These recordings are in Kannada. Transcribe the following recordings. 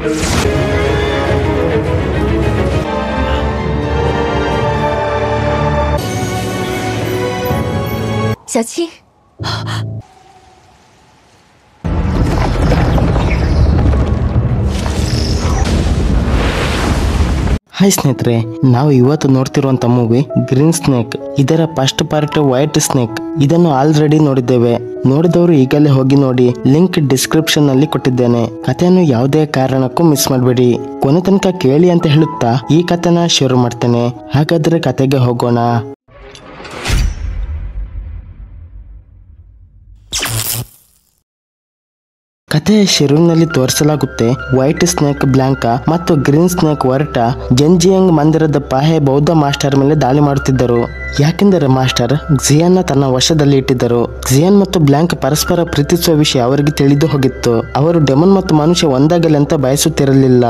小青。ಹಾಯ್ ಸ್ನೇಹಿತರೆ, ನಾವು ಇವತ್ತು ನೋಡ್ತಿರುವಂತ ಮೂವಿ ಗ್ರೀನ್ ಸ್ನೇಕ್. ಇದರ ಫಸ್ಟ್ ಪಾರ್ಟ್ ವೈಟ್ ಸ್ನೇಕ್. ಇದನ್ನು ಆಲ್ರೆಡಿ ನೋಡಿದ್ದೇವೆ. ನೋಡಿದವರು ಈಗಲೇ ಹೋಗಿ ನೋಡಿ, ಲಿಂಕ್ ಡಿಸ್ಕ್ರಿಪ್ಷನ್ ನಲ್ಲಿ ಕೊಟ್ಟಿದ್ದೇನೆ. ಕಥೆಯನ್ನು ಯಾವುದೇ ಕಾರಣಕ್ಕೂ ಮಿಸ್ ಮಾಡಬೇಡಿ, ಕೊನೆ ತನಕ ಕೇಳಿ ಅಂತ ಹೇಳುತ್ತಾ ಈ ಕಥೆನ ಶುರು ಮಾಡ್ತೇನೆ. ಹಾಗಾದ್ರೆ ಕಥೆಗೆ ಹೋಗೋಣ. ಕಥೆಯ ಶುರುವಿನಲ್ಲಿ ತೋರಿಸಲಾಗುತ್ತೆ ವೈಟ್ ಸ್ನೇಕ್ ಬ್ಲಾಂಕಾ ಮತ್ತು ಗ್ರೀನ್ ಸ್ನೇಕ್ ವರ್ಟ ಜೆಂಜಿಯಾಂಗ್ ಮಂದಿರದ ಪಾಹೆ ಬೌದ್ಧ ಮಾಸ್ಟರ್ ಮೇಲೆ ದಾಳಿ ಮಾಡುತ್ತಿದ್ದರು. ಯಾಕೆಂದರೆ ಮಾಸ್ಟರ್ ಜಿಯಾನ್ ತನ್ನ ವಶದಲ್ಲಿ ಇಟ್ಟಿದ್ದರು. ಜಿಯಾನ್ ಮತ್ತು ಬ್ಲಾಂಕ್ ಪರಸ್ಪರ ಪ್ರೀತಿಸುವ ವಿಷಯ ಅವರಿಗೆ ತಿಳಿದು ಹೋಗಿತ್ತು. ಅವರು ಡೆಮನ್ ಮತ್ತು ಮನುಷ್ಯ ಒಂದಾಗಲಿ ಅಂತ ಬಯಸುತ್ತಿರಲಿಲ್ಲ,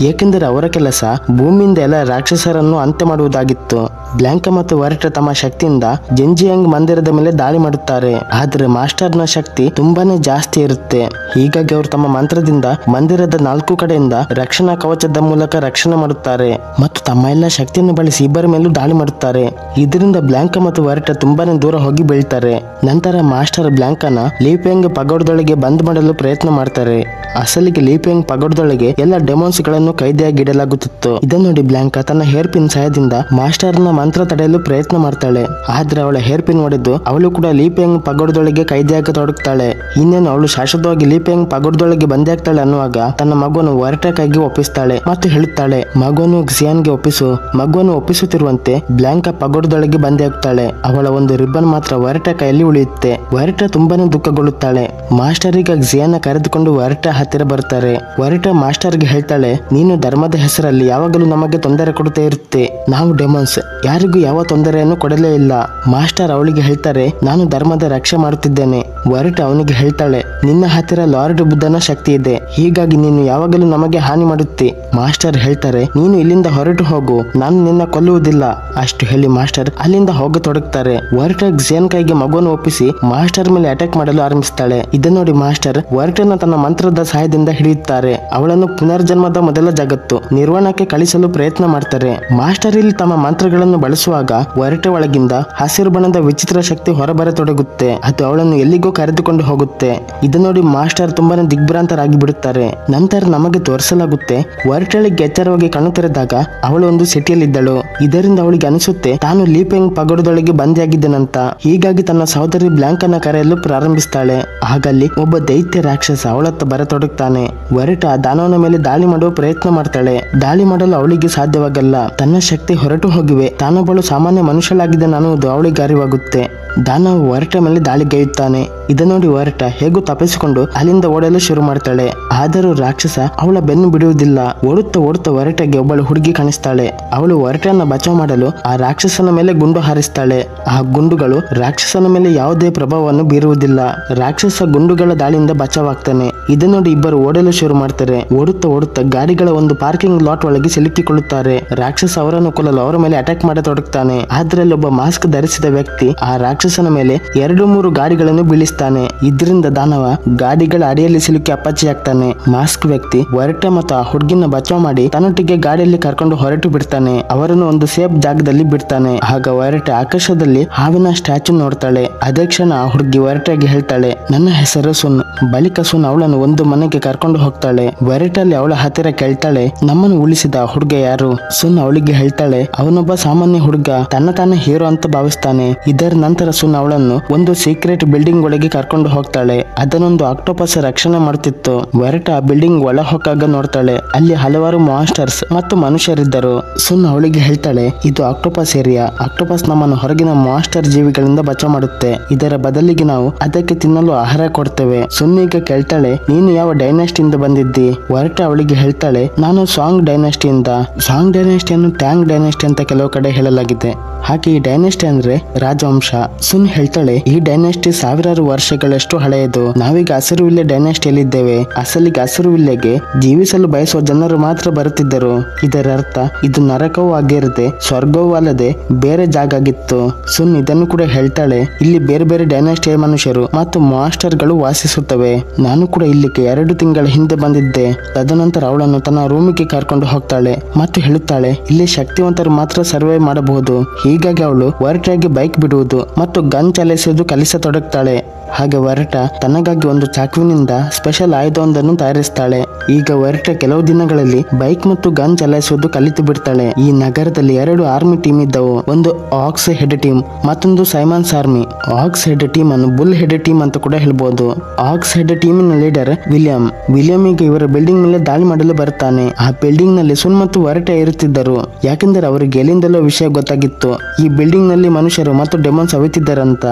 ಏಕೆಂದರೆ ಅವರ ಕೆಲಸ ಭೂಮಿಯಿಂದ ಎಲ್ಲ ರಾಕ್ಷಸರನ್ನು ಅಂತ್ಯ ಮಾಡುವುದಾಗಿತ್ತು. ಬ್ಲಾಂಕಾ ಮತ್ತು ವರ್ಟ ತಮ್ಮ ಶಕ್ತಿಯಿಂದ ಜೆಂಜಿಯಾಂಗ್ ಮಂದಿರದ ಮೇಲೆ ದಾಳಿ ಮಾಡುತ್ತಾರೆ. ಆದರೆ ಮಾಸ್ಟರ್ನ ಶಕ್ತಿ ತುಂಬಾನೇ ಜಾಸ್ತಿ ಇರುತ್ತೆ. ಹೀಗಾಗಿ ಅವರು ತಮ್ಮ ಮಂತ್ರದಿಂದ ಮಂದಿರದ 4 ಕಡೆಯಿಂದ ರಕ್ಷಣಾ ಕವಚದ ಮೂಲಕ ರಕ್ಷಣೆ ಮಾಡುತ್ತಾರೆ ಮತ್ತು ತಮ್ಮ ಎಲ್ಲ ಶಕ್ತಿಯನ್ನು ಬಳಸಿ ಇಬ್ಬರ ಮೇಲೂ ದಾಳಿ ಮಾಡುತ್ತಾರೆ. ಇದರಿಂದ ಬ್ಲಾಂಕಾ ಮತ್ತು ವರ್ಟ ತುಂಬಾನೇ ದೂರ ಹೋಗಿ ಬೀಳ್ತಾರೆ. ನಂತರ ಮಾಸ್ಟರ್ ಬ್ಲಾಂಕಾನ ಲೀಪೆಂಗ್ ಪಗೋಡದೊಳಗೆ ಬಂದ್ ಮಾಡಲು ಪ್ರಯತ್ನ ಮಾಡ್ತಾರೆ. ಅಸಲಿಗೆ ಲೀಪೆಂಗ್ ಪಗೋಡದೊಳಗೆ ಎಲ್ಲ ಡೆಮೋನ್ಸ್ ಗಳನ್ನು ಕೈದಿಯಾಗಿ ಇಡಲಾಗುತ್ತಿತ್ತು. ಇದನ್ನು ನೋಡಿ ಬ್ಲಾಂಕಾ ತನ್ನ ಹೇರ್ ಪಿನ್ ಸಹಾಯದಿಂದ ಮಾಸ್ಟರ್ನ ಮಂತ್ರ ತಡೆಯಲು ಪ್ರಯತ್ನ ಮಾಡ್ತಾಳೆ. ಆದ್ರೆ ಅವಳ ಹೇರ್ ಪಿನ್ ಹೊಡೆದು ಅವಳು ಕೂಡ ಲೀಪೆಂಗ್ ಪಗೋಡದೊಳಗೆ ಕೈದಿಯಾಗಿ ತೊಡಗುತ್ತಾಳೆ. ಇನ್ನೇನು ಅವಳು ಶಾಶ್ವತವಾಗಿ ಲೀಪೆಂಗ್ ಪಗೋಡದೊಳಗೆ ಬಂದಾಗ್ತಾಳೆ ಅನ್ನುವಾಗ ತನ್ನ ಮಗುವನ್ನು ವರ್ಟ ಕೈಗೆ ಒಪ್ಪಿಸ್ತಾಳೆ ಮತ್ತು ಹೇಳುತ್ತಾಳೆ, ಮಗುವನ್ನು ಜಿಯಾನ್ಗೆ ಒಪ್ಪಿಸು. ಮಗುವನ್ನು ಒಪ್ಪಿಸುತ್ತಿರುವಂತೆ ಬ್ಲಾಂಕಾ ಪಗೋಡದೊಳಗೆ ಬಂದೇ ಆಗ್ತಾಳೆ. ಅವಳ ಒಂದು ರಿಬ್ಬನ್ ಮಾತ್ರ ವರ್ಟ ಕೈಯಲ್ಲಿ ಉಳಿಯುತ್ತೆ. ವರ್ಟ ತುಂಬಾನೇ ದುಃಖಗೊಳ್ಳುತ್ತಾಳೆ. ಮಾಸ್ಟರ್ ಈಗ ಜಿಯಾನ್ ಕರೆದುಕೊಂಡು ವರ್ಟ ಹತ್ತಿರ ಬರ್ತಾರೆ. ವರ್ಟ ಮಾಸ್ಟರ್ಗೆ ಹೇಳ್ತಾಳೆ, ನೀನು ಧರ್ಮದ ಹೆಸರಲ್ಲಿ ಯಾವಾಗಲೂ ನಮಗೆ ತೊಂದರೆ ಕೊಡುತ್ತಾ ಇರುತ್ತೆ. ನಾವು ಡೆಮನ್ಸ್ ಯಾರಿಗೂ ಯಾವ ತೊಂದರೆಯನ್ನು ಕೊಡಲೇ ಇಲ್ಲ. ಮಾಸ್ಟರ್ ಅವಳಿಗೆ ಹೇಳ್ತಾರೆ, ನಾನು ಧರ್ಮದ ರಕ್ಷೆ ಮಾಡುತ್ತಿದ್ದೇನೆ. ವರ್ಟ ಅವನಿಗೆ ಹೇಳ್ತಾಳೆ, ನಿನ್ನ ಹತ್ತಿರ ಲಾರ್ಡ್ ಬುದ್ಧನ ಶಕ್ತಿ ಇದೆ, ಹೀಗಾಗಿ ನೀನು ಯಾವಾಗಲೂ ನಮಗೆ ಹಾನಿ ಮಾಡುತ್ತಿ. ಮಾಸ್ಟರ್ ಹೇಳ್ತಾರೆ, ನೀನು ಇಲ್ಲಿಂದ ಹೊರಟು ಹೋಗು, ನಾನು ನಿನ್ನ ಕೊಲ್ಲುವುದಿಲ್ಲ. ಅಷ್ಟು ಹೇಳಿ ಮಾಸ್ಟರ್ ಅಲ್ಲಿಂದ ಹೋಗತೊಡಗುತ್ತಾರೆ. ವರ್ಟ ಜಿಯಾನ್ ಕೈಗೆ ಮಗುವನ್ನು ಒಪ್ಪಿಸಿ ಮಾಸ್ಟರ್ ಮೇಲೆ ಅಟ್ಯಾಕ್ ಮಾಡಲು ಆರಂಭಿಸ್ತಾಳೆ. ಇದನ್ನು ನೋಡಿ ಮಾಸ್ಟರ್ ವರ್ಟನ ತನ್ನ ಮಂತ್ರದ ಸಹಾಯದಿಂದ ಹಿಡಿಯುತ್ತಾರೆ. ಅವಳನ್ನು ಪುನರ್ಜನ್ಮದ ಮೊದಲ ಜಗತ್ತು ನಿರ್ವಾಣಕ್ಕೆ ಕಳಿಸಲು ಪ್ರಯತ್ನ ಮಾಡ್ತಾರೆ. ಮಾಸ್ಟರ್ ಇಲ್ಲಿ ತಮ್ಮ ಮಂತ್ರಗಳನ್ನು ಬಳಸುವಾಗ ವರ್ಟ ಒಳಗಿಂದ ಹಸಿರು ಬಣ್ಣದ ವಿಚಿತ್ರ ಶಕ್ತಿ ಹೊರಬರತೊಡಗುತ್ತೆ. ಅದು ಅವಳನ್ನು ಎಲ್ಲಿಗೋ ಕರೆದುಕೊಂಡು ಹೋಗುತ್ತೆ. ಇದನ್ನು ನೋಡಿ ಮಾಸ್ಟರ್ ತುಂಬಾನೇ ದಿಗ್ಭ್ರಾಂತರಾಗಿ ಬಿಡುತ್ತಾರೆ. ನಂತರ ನಮಗೆ ತೋರಿಸಲಾಗುತ್ತೆ ವರ್ಟಳಿಗೆ ಎಚ್ಚರವಾಗಿ ಕಣ್ಣು ತೆರೆದಾಗ ಅವಳು ಒಂದು ಸಿಟಿಯಲ್ಲಿದ್ದಳು. ಇದರಿಂದ ಅವಳಿಗೆ ಅನಿಸುತ್ತೆ ತಾನು ಲೀಪೆಂಗ್ ಪಗೋಡದೊಳಗೆ ಬಂದಿಯಾಗಿದ್ದನಂತ. ಹೀಗಾಗಿ ತನ್ನ ಸಹೋದರಿ ಬ್ಲಾಂಕನ ಕರೆಯಲು ಪ್ರಾರಂಭಿಸ್ತಾಳೆ. ಆಗಲ್ಲಿ ಒಬ್ಬ ದೈತ್ಯ ರಾಕ್ಷಸ ಅವಳತ್ತ ಬರತೊಡಗ್ತಾನೆ. ವರ್ಟ ದಾನವನ ಮೇಲೆ ದಾಳಿ ಮಾಡುವ ಪ್ರಯತ್ನ ಮಾಡ್ತಾಳೆ. ದಾಳಿ ಮಾಡಲು ಅವಳಿಗೆ ಸಾಧ್ಯವಾಗಲ್ಲ. ತನ್ನ ಶಕ್ತಿ ಹೊರಟು ಹೋಗಿವೆ. ತಾನೊಬ್ಬಳು ಸಾಮಾನ್ಯ ಮನುಷ್ಯಳಾಗಿದ್ದಾನೆ ಅನ್ನುವುದು ಅವಳಿಗೆ ಅರಿವಾಗುತ್ತೆ. ದಾನವ ವರ್ಟ ಮೇಲೆ ದಾಳಿಗೈಯುತ್ತಾನೆ. ಇದನ್ನು ನೋಡಿ ವರ್ಟ ಹೇಗೂ ತಪ್ಪಿಸಿಕೊಂಡು ಅಲ್ಲಿಂದ ಓಡಲು ಶುರು ಮಾಡ್ತಾಳೆ. ಆದರೂ ರಾಕ್ಷಸ ಅವಳ ಬೆನ್ನು ಬಿಡುವುದಿಲ್ಲ. ಓಡುತ್ತಾ ಓಡುತ್ತಾ ವರ್ಟಗೆ ಒಬ್ಬಳು ಹುಡುಗಿ ಕಾಣಿಸ್ತಾಳೆ. ಅವಳು ವರ್ಟನ ಬಚಾವ್ ಮಾಡಲು ಆ ರಾಕ್ಷಸನ ಮೇಲೆ ಗುಂಡು ಹಾರಿಸ್ತಾಳೆ. ಆ ಗುಂಡುಗಳು ರಾಕ್ಷಸನ ಮೇಲೆ ಯಾವುದೇ ಪ್ರಭಾವವನ್ನು ಬೀರುವುದಿಲ್ಲ. ರಾಕ್ಷಸ ಗುಂಡುಗಳ ದಾಳಿಯಿಂದ ಬಚಾವಾಗ್ತಾನೆ. ಇದನ್ನು ನೋಡಿ ಇಬ್ಬರು ಓಡಲು ಶುರು ಮಾಡ್ತಾರೆ. ಓಡುತ್ತಾ ಓಡುತ್ತಾ ಗಾಡಿಗಳ ಒಂದು ಪಾರ್ಕಿಂಗ್ ಲಾಟ್ ಒಳಗೆ ಸಿಲುಕಿಕೊಳ್ಳುತ್ತಾರೆ. ರಾಕ್ಷಸ ಅವರನ್ನು ಕೊಲ್ಲಲು ಅವರ ಮೇಲೆ ಅಟ್ಯಾಕ್ ಮಾಡತೊಡಗ್ತಾನೆ. ಅದರಲ್ಲಿ ಒಬ್ಬ ಮಾಸ್ಕ್ ಧರಿಸಿದ ವ್ಯಕ್ತಿ ಆ ರಾಕ್ಷಸನ ಮೇಲೆ 2-3 ಗಾಡಿಗಳನ್ನು ಬೀಳಿಸ್ತಾನೆ. ಇದರಿಂದ ದಾನವ ಗಾಡಿಗಳ ಅಡಿಯಲ್ಲಿ ಸಿಲುಕಿ ಅಪ್ಪಾಚಿಯಾಗ್ತಾನೆ. ಮಾಸ್ಕ್ ವ್ಯಕ್ತಿ ವರ್ಟ ಮತ್ತು ಆ ಹುಡುಗಿನ ಬಚಾವ್ ಮಾಡಿ ತನ್ನೊಟ್ಟಿಗೆ ಗಾಡಿಯಲ್ಲಿ ಕರ್ಕೊಂಡು ಹೊರಟು ಬಿಡ್ತಾನೆ. ಅವರನ್ನು ಒಂದು ಸೇಫ್ ಜಾಗದಲ್ಲಿ ಬಿಡ್ತಾನೆ. ಆಗ ವರ್ಟ ಆಕಾಶದಲ್ಲಿ ಹಾವಿನ ಸ್ಟ್ಯಾಚು ನೋಡ್ತಾಳೆ. ಅದೇ ಕ್ಷಣ ಆ ಹುಡುಗಿ ವರ್ಟಗೆ ಹೇಳ್ತಾಳೆ, ನನ್ನ ಹೆಸರು ಸುನ್. ಬಳಿಕ ಸುನ್ ಅವಳನ್ನು ಒಂದು ಮನೆಗೆ ಕರ್ಕೊಂಡು ಹೋಗ್ತಾಳೆ. ವರ್ಟಲ್ಲಿ ಅವಳ ಹತ್ತಿರ ಕೇಳ್ತಾಳೆ, ನಮ್ಮನ್ನು ಉಳಿಸಿದ ಹುಡುಗ ಯಾರು? ಸುನ್ ಅವಳಿಗೆ ಹೇಳ್ತಾಳೆ, ಅವನೊಬ್ಬ ಸಾಮಾನ್ಯ ಹುಡುಗ, ತನ್ನ ತಾನೇ ಹೀರೋ ಅಂತ ಭಾವಿಸ್ತಾನೆ. ಇದರ ನಂತರ ಸುನ್ ಅವಳನ್ನು ಒಂದು ಸೀಕ್ರೆಟ್ ಬಿಲ್ಡಿಂಗ್ ಒಳಗೆ ಕರ್ಕೊಂಡು ಹೋಗ್ತಾಳೆ. ಅದನ್ನೊಂದು ಆಕ್ಟೋಪಸ್ ರಕ್ಷಣೆ ಮಾಡುತ್ತಿತ್ತು. ವರ್ಟ ಆ ಬಿಲ್ಡಿಂಗ್ ಒಳ ಹೋಗಾಗ ನೋಡ್ತಾಳೆ, ಅಲ್ಲಿ ಹಲವಾರು ಮಾನ್ಸ್ಟರ್ಸ್ ಮತ್ತು ಮನುಷ್ಯರಿದ್ದರು. ಸುನ್ ಅವಳಿಗೆ ಹೇಳ್ತಾಳೆ, ಇದು ಆಕ್ಟೋಪಸ್ ಏರಿಯಾ. ಆಕ್ಟೋಪಸ್ ನಮ್ಮನ್ನು ಹೊರಗಿನ ಮಾನ್ಸ್ಟರ್ ಜೀವಿಗಳಿಂದ ಬಚಾವ್ ಮಾಡುತ್ತೆ. ಇದರ ಬದಲಿಗೆ ನಾವು ಅದಕ್ಕೆ ತಿನ್ನಲು ಆಹಾರ ಕೊಡ್ತೇವೆ. ಸುನ್ ಈಗ ಕೇಳ್ತಾಳೆ, ನೀನು ಯಾವ ಡೈನಾಸ್ಟಿಯಿಂದ ಬಂದಿದ್ದಿ? ವರ್ಟ ಅವಳಿಗೆ ಹೇಳ್ತಾಳೆ, ನಾನು ಸಾಂಗ್ ಡೈನಾಸ್ಟಿಯಿಂದ. ಸಾಂಗ್ ಡೈನಾಸ್ಟಿಯನ್ನು ಟ್ಯಾಂಗ್ ಡೈನಾಸ್ಟಿ ಅಂತ ಕೆಲವು ಕಡೆ ಹೇಳಲಾಗಿದೆ. ಹಾಗೆ ಈ ಡೈನಾಸ್ಟಿ ಅಂದ್ರೆ ರಾಜವಂಶ. ಸುನ್ ಹೇಳ್ತಾಳೆ, ಈ ಡೈನಾಸ್ಟಿ ಸಾವಿರಾರು ವರ್ಷಗಳಷ್ಟು ಹಳೆಯದು. ನಾವೀಗ ಹಸಿರುವಿಲ್ಲೆ ಡೈನಾಸ್ಟಿಯಲ್ಲಿದ್ದೇವೆ. ಅಸಲಿಗೆ ಹಸಿರುವಿಲ್ಲೆಗೆ ಜೀವಿಸಲು ಬಯಸುವ ಜನರು ಮಾತ್ರ ಬರುತ್ತಿದ್ದರು. ಇದರ ಅರ್ಥ ಇದು ನರಕವೂ ಆಗಿರದೆ ಸ್ವರ್ಗವೂ ಅಲ್ಲದೆ ಬೇರೆ ಜಾಗ ಆಗಿತ್ತು. ಸುನ್ ಇದನ್ನು ಕೂಡ ಹೇಳ್ತಾಳೆ, ಇಲ್ಲಿ ಬೇರೆ ಬೇರೆ ಡೈನಾಸ್ಟಿಯ ಮನುಷ್ಯರು ಮತ್ತು ಮಾಸ್ಟರ್ಗಳು ವಾಸಿಸುತ್ತವೆ. ನಾನು ಕೂಡ ಇಲ್ಲಿಗೆ 2 ತಿಂಗಳ ಹಿಂದೆ ಬಂದಿದ್ದೆ. ತದನಂತರ ಅವಳನ್ನು ತನ್ನ ರೂಮಿಗೆ ಕರ್ಕೊಂಡು ಹೋಗ್ತಾಳೆ ಮತ್ತು ಹೇಳುತ್ತಾಳೆ, ಇಲ್ಲಿ ಶಕ್ತಿವಂತರು ಮಾತ್ರ ಸರ್ವೈವ್ ಮಾಡಬಹುದು. ಹೀಗಾಗಿ ಅವಳು ವರ್ಟಾಗಿ ಬೈಕ್ ಬಿಡುವುದು ಮತ್ತು ಗನ್ ಚಲಾಯಿಸುವುದು ಕಲಿಸತೊಡಗ್ತಾಳೆ. ಹಾಗೆ ವರ್ಟ ತನಗಾಗಿ ಒಂದು ಚಾಕುವಿನಿಂದ ಸ್ಪೆಷಲ್ ಆಯುಧವೊಂದನ್ನು ತಯಾರಿಸ್ತಾಳೆ. ಈಗ ವರ್ಟ ಕೆಲವು ದಿನಗಳಲ್ಲಿ ಬೈಕ್ ಮತ್ತು ಗನ್ ಚಲಾಯಿಸುವುದು ಕಲಿತು ಬಿಡ್ತಾಳೆ. ಈ ನಗರದಲ್ಲಿ 2 ಆರ್ಮಿ ಟೀಮ್ ಇದ್ದವು. ಒಂದು ಆಕ್ಸ್ ಹೆಡ್ ಟೀಮ್, ಮತ್ತೊಂದು Simon's army. Ox head team ಅನ್ನು ಬುಲ್ ಹೆಡ್ ಟೀಮ್ ಅಂತ ಕೂಡ ಹೇಳ್ಬೋದು. ಆಕ್ಸ್ ಹೆಡ್ ಟೀಮಿನ ಲೀಡರ್ ವಿಲಿಯಂ ಈಗ ಇವರ ಬಿಲ್ಡಿಂಗ್ ಮೇಲೆ ದಾಳಿ ಮಾಡಲು ಬರುತ್ತಾನೆ. ಆ ಬಿಲ್ಡಿಂಗ್ ನಲ್ಲಿ ಸುನ್ ಮತ್ತು ವರ್ಟ ಇರುತ್ತಿದ್ದರು. ಯಾಕೆಂದರೆ ಅವರಿಗೆ ಎಲ್ಲಿಂದಲೋ ವಿಷಯ ಗೊತ್ತಾಗಿತ್ತು, ಈ ಬಿಲ್ಡಿಂಗ್ ನಲ್ಲಿ ಮನುಷ್ಯರು ಮತ್ತು ಡೆಮನ್ಸ್ ಅವಿತಿದ್ದಾರಂತ.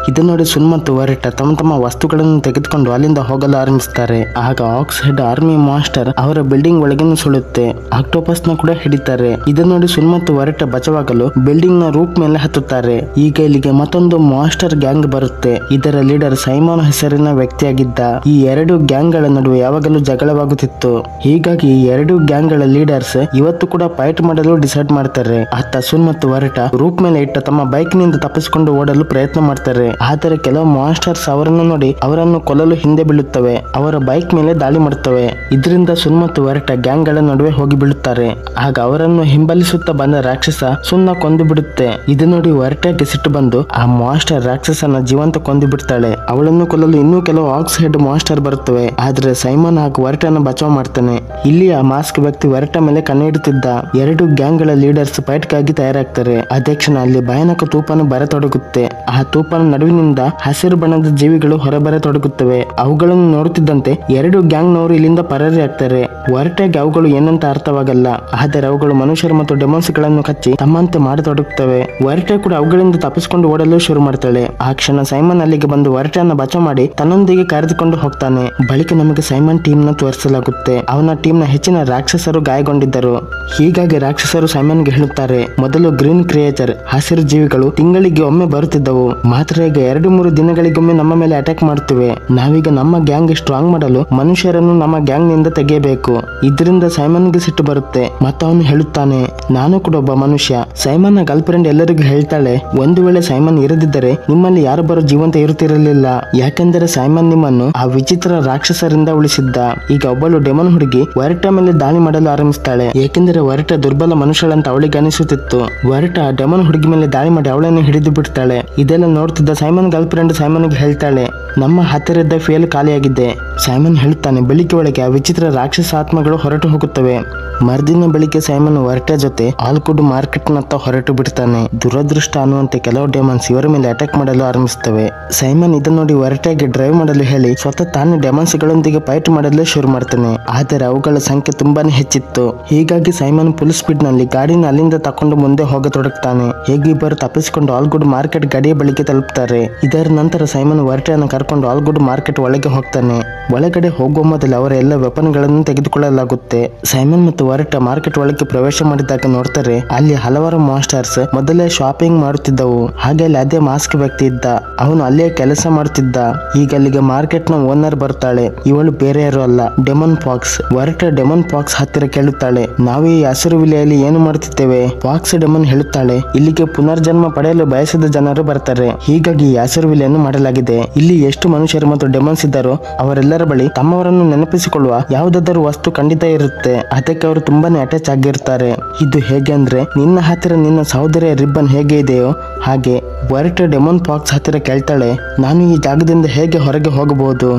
ಇದನ್ನು ನೋಡಿ ಸುನ್ ಮತ್ತು ವರ್ಟ ತಮ್ಮ ವಸ್ತುಗಳನ್ನು ತೆಗೆದುಕೊಂಡು ಅಲ್ಲಿಂದ ಹೋಗಲು ಆರಂಭಿಸುತ್ತಾರೆ. ಆಗ ಆಕ್ಸ್ ಹೆಡ್ ಆರ್ಮಿ ಮಾಸ್ಟರ್ ಅವರ ಬಿಲ್ಡಿಂಗ್ ಒಳಗೆ ಸುಳುತ್ತೆ. ಆಕ್ಟೋಪಸ್ ನ ಕೂಡ ಹಿಡಿತಾರೆ. ಇದನ್ನು ನೋಡಿ ಸುನ್ ಮತ್ತು ವರ್ಟ ಬಚಾವಾಗಲು ಬಿಲ್ಡಿಂಗ್ ನ ರೂಪ್ ಮೇಲೆ ಹತ್ತುತ್ತಾರೆ. ಈಗ ಇಲ್ಲಿಗೆ ಮತ್ತೊಂದು ಮಾಸ್ಟರ್ ಗ್ಯಾಂಗ್ ಬರುತ್ತೆ. ಇದರ ಲೀಡರ್ ಸೈಮನ್ ಹೆಸರಿನ ವ್ಯಕ್ತಿಯಾಗಿದ್ದ. ಈ 2 ಗ್ಯಾಂಗ್ ಗಳ ನಡುವೆ ಯಾವಾಗಲೂ ಜಗಳವಾಗುತ್ತಿತ್ತು. ಹೀಗಾಗಿ ಈ 2 ಗ್ಯಾಂಗ್ ಗಳ ಲೀಡರ್ಸ್ ಇವತ್ತು ಕೂಡ ಫೈಟ್ ಮಾಡಲು ಡಿಸೈಡ್ ಮಾಡ್ತಾರೆ. ಅತ್ತ ಸುನ್ ಮತ್ತು ವರ್ಟ ರೂಪ್ ಮೇಲೆ ಇಟ್ಟ ತಮ್ಮ ಬೈಕ್ ನಿಂದ ತಪ್ಪಿಸಿಕೊಂಡು ಓಡಲು ಪ್ರಯತ್ನ ಮಾಡ್ತಾರೆ. ಆದರೆ ಕೆಲವು ಮಾಸ್ಟರ್ಸ್ ಅವರನ್ನು ನೋಡಿ ಅವರನ್ನು ಕೊಲ್ಲಲು ಹಿಂದೆ ಬೀಳುತ್ತವೆ. ಅವರ ಬೈಕ್ ಮೇಲೆ ದಾಳಿ ಮಾಡುತ್ತವೆ. ಇದರಿಂದ ಸುನ್ ಮತ್ತು ವರ್ಟ ಗ್ಯಾಂಗ್ ಗಳ ನಡುವೆ ಹೋಗಿ ಬೀಳುತ್ತಾರೆ. ಆಗ ಅವರನ್ನು ಹಿಂಬಲಿಸುತ್ತಾ ಬಂದ ರಾಕ್ಷಸ ಸುನ್ನ ಕೊಂದು ಬಿಡುತ್ತೆ. ಇದು ನೋಡಿ ವರ್ಟಗೆ ಸಿಟ್ಟು ಬಂದು ಆ ಮಾಸ್ಟರ್ ರಾಕ್ಷಸನ ಜೀವಂತ ಕೊಂದು ಬಿಡ್ತಾಳೆ. ಅವಳನ್ನು ಕೊಲ್ಲಲು ಇನ್ನೂ ಕೆಲವು ಆಕ್ಸ್ ಹೆಡ್ ಮಾಸ್ಟರ್ ಬರುತ್ತವೆ. ಆದ್ರೆ ಸೈಮನ್ ಹಾಗೂ ವರ್ಟನ ಬಚಾವ್ ಮಾಡ್ತಾನೆ. ಇಲ್ಲಿ ಆ ಮಾಸ್ಕ್ ವ್ಯಕ್ತಿ ವರ್ಟ ಮೇಲೆ ಕಣ್ಣಿಡುತ್ತಿದ್ದ. 2 ಗ್ಯಾಂಗ್ ಗಳ ಲೀಡರ್ಸ್ ಫೈಟ್ ಗಾಗಿ ತಯಾರಾಗ್ತಾರೆ. ಅದೇ ಕ್ಷಣ ಅಲ್ಲಿ ಭಯಾನಕ ತೂಫಾನು ಬರತೊಡಗುತ್ತೆ. ಆ ತೂಫಾನು ನಡುವಿನಿಂದ ಹಸಿರು ಬಣ್ಣದ ಜೀವಿಗಳು ಹೊರಬರತೊಡಗುತ್ತವೆ. ಅವುಗಳನ್ನು ನೋಡುತ್ತಿದ್ದಂತೆ 2 ಗ್ಯಾಂಗ್ ನವರು ಇಲ್ಲಿಂದ ಪರಾರಿ ಆಗ್ತಾರೆ. ವರ್ಟೆಗೆ ಅವುಗಳು ಏನಂತ ಅರ್ಥವಾಗಲ್ಲ. ಆದರೆ ಅವುಗಳು ಮನುಷ್ಯರು ಮತ್ತು ಡೆಮನ್ಸ್ ಗಳನ್ನು ಕಚ್ಚಿ ತಮ್ಮಂತೆ ಮಾಡತೊಡಗುತ್ತವೆ. ವರ್ಟೆ ಕೂಡ ಅವುಗಳಿಂದ ತಪ್ಪಿಸಿಕೊಂಡು ಓಡಲು ಶುರು ಮಾಡ್ತಾಳೆ. ಆ ಕ್ಷಣ ಸೈಮನ್ ಅಲ್ಲಿಗೆ ಬಂದು ವರ್ಟೆಯನ್ನು ಬಚಾವ್ ಮಾಡಿ ತನ್ನೊಂದಿಗೆ ಕರೆದುಕೊಂಡು ಹೋಗ್ತಾನೆ. ಬಳಿಕ ನಮಗೆ ಸೈಮನ್ ಟೀಮ್ ನ ತೋರಿಸಲಾಗುತ್ತೆ. ಅವನ ಟೀಮ್ ನ ಹೆಚ್ಚಿನ ರಾಕ್ಷಸರು ಗಾಯಗೊಂಡಿದ್ದರು. ಹೀಗಾಗಿ ರಾಕ್ಷಸರು ಸೈಮನ್ಗೆ ಹೇಳುತ್ತಾರೆ, ಮೊದಲು ಗ್ರೀನ್ ಕ್ರಿಯೇಚರ್ ಹಸಿರು ಜೀವಿಗಳು ತಿಂಗಳಿಗೆ ಒಮ್ಮೆ ಬರುತ್ತಿದ್ದವು. ಮಾತ್ರ ಈಗ 2-3 ದಿನಗಳಿಗೊಮ್ಮೆ ನಮ್ಮ ಮೇಲೆ ಅಟ್ಯಾಕ್ ಮಾಡುತ್ತಿವೆ. ನಾವೀಗ ನಮ್ಮ ಗ್ಯಾಂಗ್ ಸ್ಟ್ರಾಂಗ್ ಮಾಡಲು ಮನುಷ್ಯರನ್ನು ನಮ್ಮ ಗ್ಯಾಂಗ್ ನಿಂದ ತೆಗೆಯಬೇಕು. ಇದರಿಂದ ಸೈಮನ್ಗೆ ಸಿಟ್ಟು ಬರುತ್ತೆ ಮತ್ತು ಅವನು ಹೇಳುತ್ತಾನೆ, ನಾನು ಕೂಡ ಒಬ್ಬ ಮನುಷ್ಯ. ಸೈಮನ್ ನ ಗರ್ಲ್ ಫ್ರೆಂಡ್ ಎಲ್ಲರಿಗೂ ಹೇಳ್ತಾಳೆ, ಒಂದು ವೇಳೆ ಸೈಮನ್ ಇರದಿದ್ದರೆ ನಿಮ್ಮಲ್ಲಿ ಯಾರೊಬ್ಬರು ಜೀವಂತ ಇರುತ್ತಿರಲಿಲ್ಲ. ಯಾಕೆಂದರೆ ಸೈಮನ್ ನಿಮ್ಮನ್ನು ಆ ವಿಚಿತ್ರ ರಾಕ್ಷಸರಿಂದ ಉಳಿಸಿದ್ದ. ಈಗ ಒಬ್ಬಳು ಡೆಮನ್ ಹುಡುಗಿ ವರ್ಟ ಮೇಲೆ ದಾಳಿ ಮಾಡಲು ಆರಂಭಿಸ್ತಾಳೆ. ಏಕೆಂದರೆ ವರ್ಟ ದುರ್ಬಲ ಮನುಷ್ಯಳಂತ ಅವಳಿಗೆ ಅನಿಸುತ್ತಿತ್ತು. ವರ್ಟ ಡೆಮನ್ ಹುಡುಗಿ ಮೇಲೆ ದಾಳಿ ಮಾಡಿ ಅವಳನ್ನು ಹಿಡಿದು ಬಿಡ್ತಾಳೆ. ಇದೆಲ್ಲ ನೋಡ್ತಿದ್ದ ಸೈಮನ್ ಗರ್ಲ್ ಫ್ರೆಂಡ್ ಸೈಮನ್ಗೆ ಹೇಳ್ತಾಳೆ, ನಮ್ಮ ಹತ್ತಿರದ ಫ್ಯೂಯಲ್ ಖಾಲಿಯಾಗಿದೆ. ಸೈಮನ್ ಹೇಳುತ್ತಾನೆ, ಬೆಳಿಗ್ಗೆ ಒಳಗೆ ಆ ವಿಚಿತ್ರ ರಾಕ್ಷಸ ಆತ್ಮಗಳು ಹೊರಟು ಹೋಗುತ್ತವೆ. ಮರ್ದಿನ ಬೆಳಿಗ್ಗೆ ಸೈಮನ್ ವರ್ಟ ಜೊತೆ ಆಲ್ಕುಡ್ ಮಾರ್ಕೆಟ್ ನತ್ತ ಹೊರಟು ಬಿಡ್ತಾನೆ. ದುರದೃಷ್ಟ ಅನ್ನುವಂತೆ ಕೆಲವು ಡೆಮನ್ಸ್ ಇವರ ಮೇಲೆ ಅಟ್ಯಾಕ್ ಮಾಡಲು ಆರಂಭಿಸುತ್ತವೆ. ಸೈಮನ್ ಇದನ್ನು ನೋಡಿ ವರ್ಟೆಗೆ ಡ್ರೈವ್ ಮಾಡಲು ಹೇಳಿ ಸ್ವತಃ ತಾನು ಡೆಮನ್ಸ್ ಗಳೊಂದಿಗೆ ಫೈಟ್ ಮಾಡಲು ಶುರು ಮಾಡ್ತಾನೆ. ಆದರೆ ಅವುಗಳ ಸಂಖ್ಯೆ ತುಂಬಾನೇ ಹೆಚ್ಚಿತ್ತು. ಹೀಗಾಗಿ ಸೈಮನ್ ಫುಲ್ ಸ್ಪೀಡ್ ನಲ್ಲಿ ಗಾಡಿನ ಅಲ್ಲಿಂದ ತಕೊಂಡು ಮುಂದೆ ಹೋಗತೊಡಗ್ತಾನೆ. ಹೇಗೆ ಇಬ್ಬರು ತಪ್ಪಿಸಿಕೊಂಡು ಆಲ್ಗುಡ್ ಮಾರ್ಕೆಟ್ ಗಾಡಿಯ ಬಳಿಗೆ ತಲುಪ್ತಾರೆ. ಇದರ ನಂತರ ಸೈಮನ್ ವರ್ಟೆಯನ್ನು ಕರ್ಕೊಂಡು ಆಲ್ಗುಡ್ ಮಾರ್ಕೆಟ್ ಒಳಗೆ ಹೋಗ್ತಾನೆ. ಒಳಗಡೆ ಹೋಗುವ ಮೊದಲು ಅವರ ಎಲ್ಲ ವೆಪನ್ ಗಳನ್ನು ತೆಗೆದುಕೊಳ್ಳಲಾಗುತ್ತೆ. ಸೈಮನ್ ಮತ್ತು ವರ್ಟ ಮಾರ್ಕೆಟ್ ಒಳಗೆ ಪ್ರವೇಶ ಮಾಡಿದಾಗ ನೋಡ್ತಾರೆ, ಅಲ್ಲಿ ಹಲವಾರು ಮಾಸ್ಟರ್ಸ್ ಮೊದಲೇ ಶಾಪಿಂಗ್ ಮಾಡುತ್ತಿದ್ದವು. ಹಾಗೆ ಅಲ್ಲಿ ಅದೇ ಮಾಸ್ಕ್ ವ್ಯಕ್ತಿ ಇದ್ದ. ಅವನು ಅಲ್ಲೇ ಕೆಲಸ ಮಾಡುತ್ತಿದ್ದ. ಈಗ ಅಲ್ಲಿಗೆ ಮಾರ್ಕೆಟ್ ನ ಓನರ್ ಬರ್ತಾಳೆ. ಇವಳು ಬೇರೆ ಯಾರು ಅಲ್ಲ, ಡೆಮನ್ ಫಾಕ್ಸ್. ವರ್ಟ ಡೆಮನ್ ಫಾಕ್ಸ್ ಹತ್ತಿರ ಕೇಳುತ್ತಾಳೆ, ನಾವು ಈ ಹಸಿರು ವಿಲೆಯಲ್ಲಿ ಏನು ಮಾಡುತ್ತಿದ್ದೇವೆ? ಫಾಕ್ಸ್ ಡೆಮನ್ ಹೇಳುತ್ತಾಳೆ, ಇಲ್ಲಿಗೆ ಪುನರ್ಜನ್ಮ ಪಡೆಯಲು ಬಯಸಿದ ಜನರು ಬರ್ತಾರೆ. ಹೀಗಾಗಿ ಈ ಹಸಿರು ವಿಲೆಯನ್ನು ಮಾಡಲಾಗಿದೆ. ಇಲ್ಲಿ ಎಷ್ಟು ಮನುಷ್ಯರು ಮತ್ತು ಡೆಮನ್ಸ್ ಇದ್ದಾರೋ ಅವರೆಲ್ಲರ ಬಳಿ ತಮ್ಮವರನ್ನು ನೆನಪಿಸಿಕೊಳ್ಳುವ ಯಾವುದಾದರೂ ವಸ್ತು ಖಂಡಿತ ಇರುತ್ತೆ. ಅದಕ್ಕೆ ಅವರು ತುಂಬಾನೇ ಅಟ್ಯಾಚ್ ಆಗಿರ್ತಾರೆ. ಇದು ಹೇಗೆ ಅಂದ್ರೆ, ನಿನ್ನ ಹತ್ತಿರ ನಿನ್ನ ಸಹೋದರಿಯ ರಿಬ್ಬನ್ ಹೇಗೆ ಇದೆಯೋ ಹಾಗೆ. ವರ್ಟ ಡೆಮನ್ ಫಾಕ್ಸ್ ಹತ್ತಿರ ಕೇಳ್ತಾಳೆ, ನಾನು ಈ ಜಾಗದಿಂದ ಹೇಗೆ ಹೊರಗೆ ಹೋಗಬಹುದು?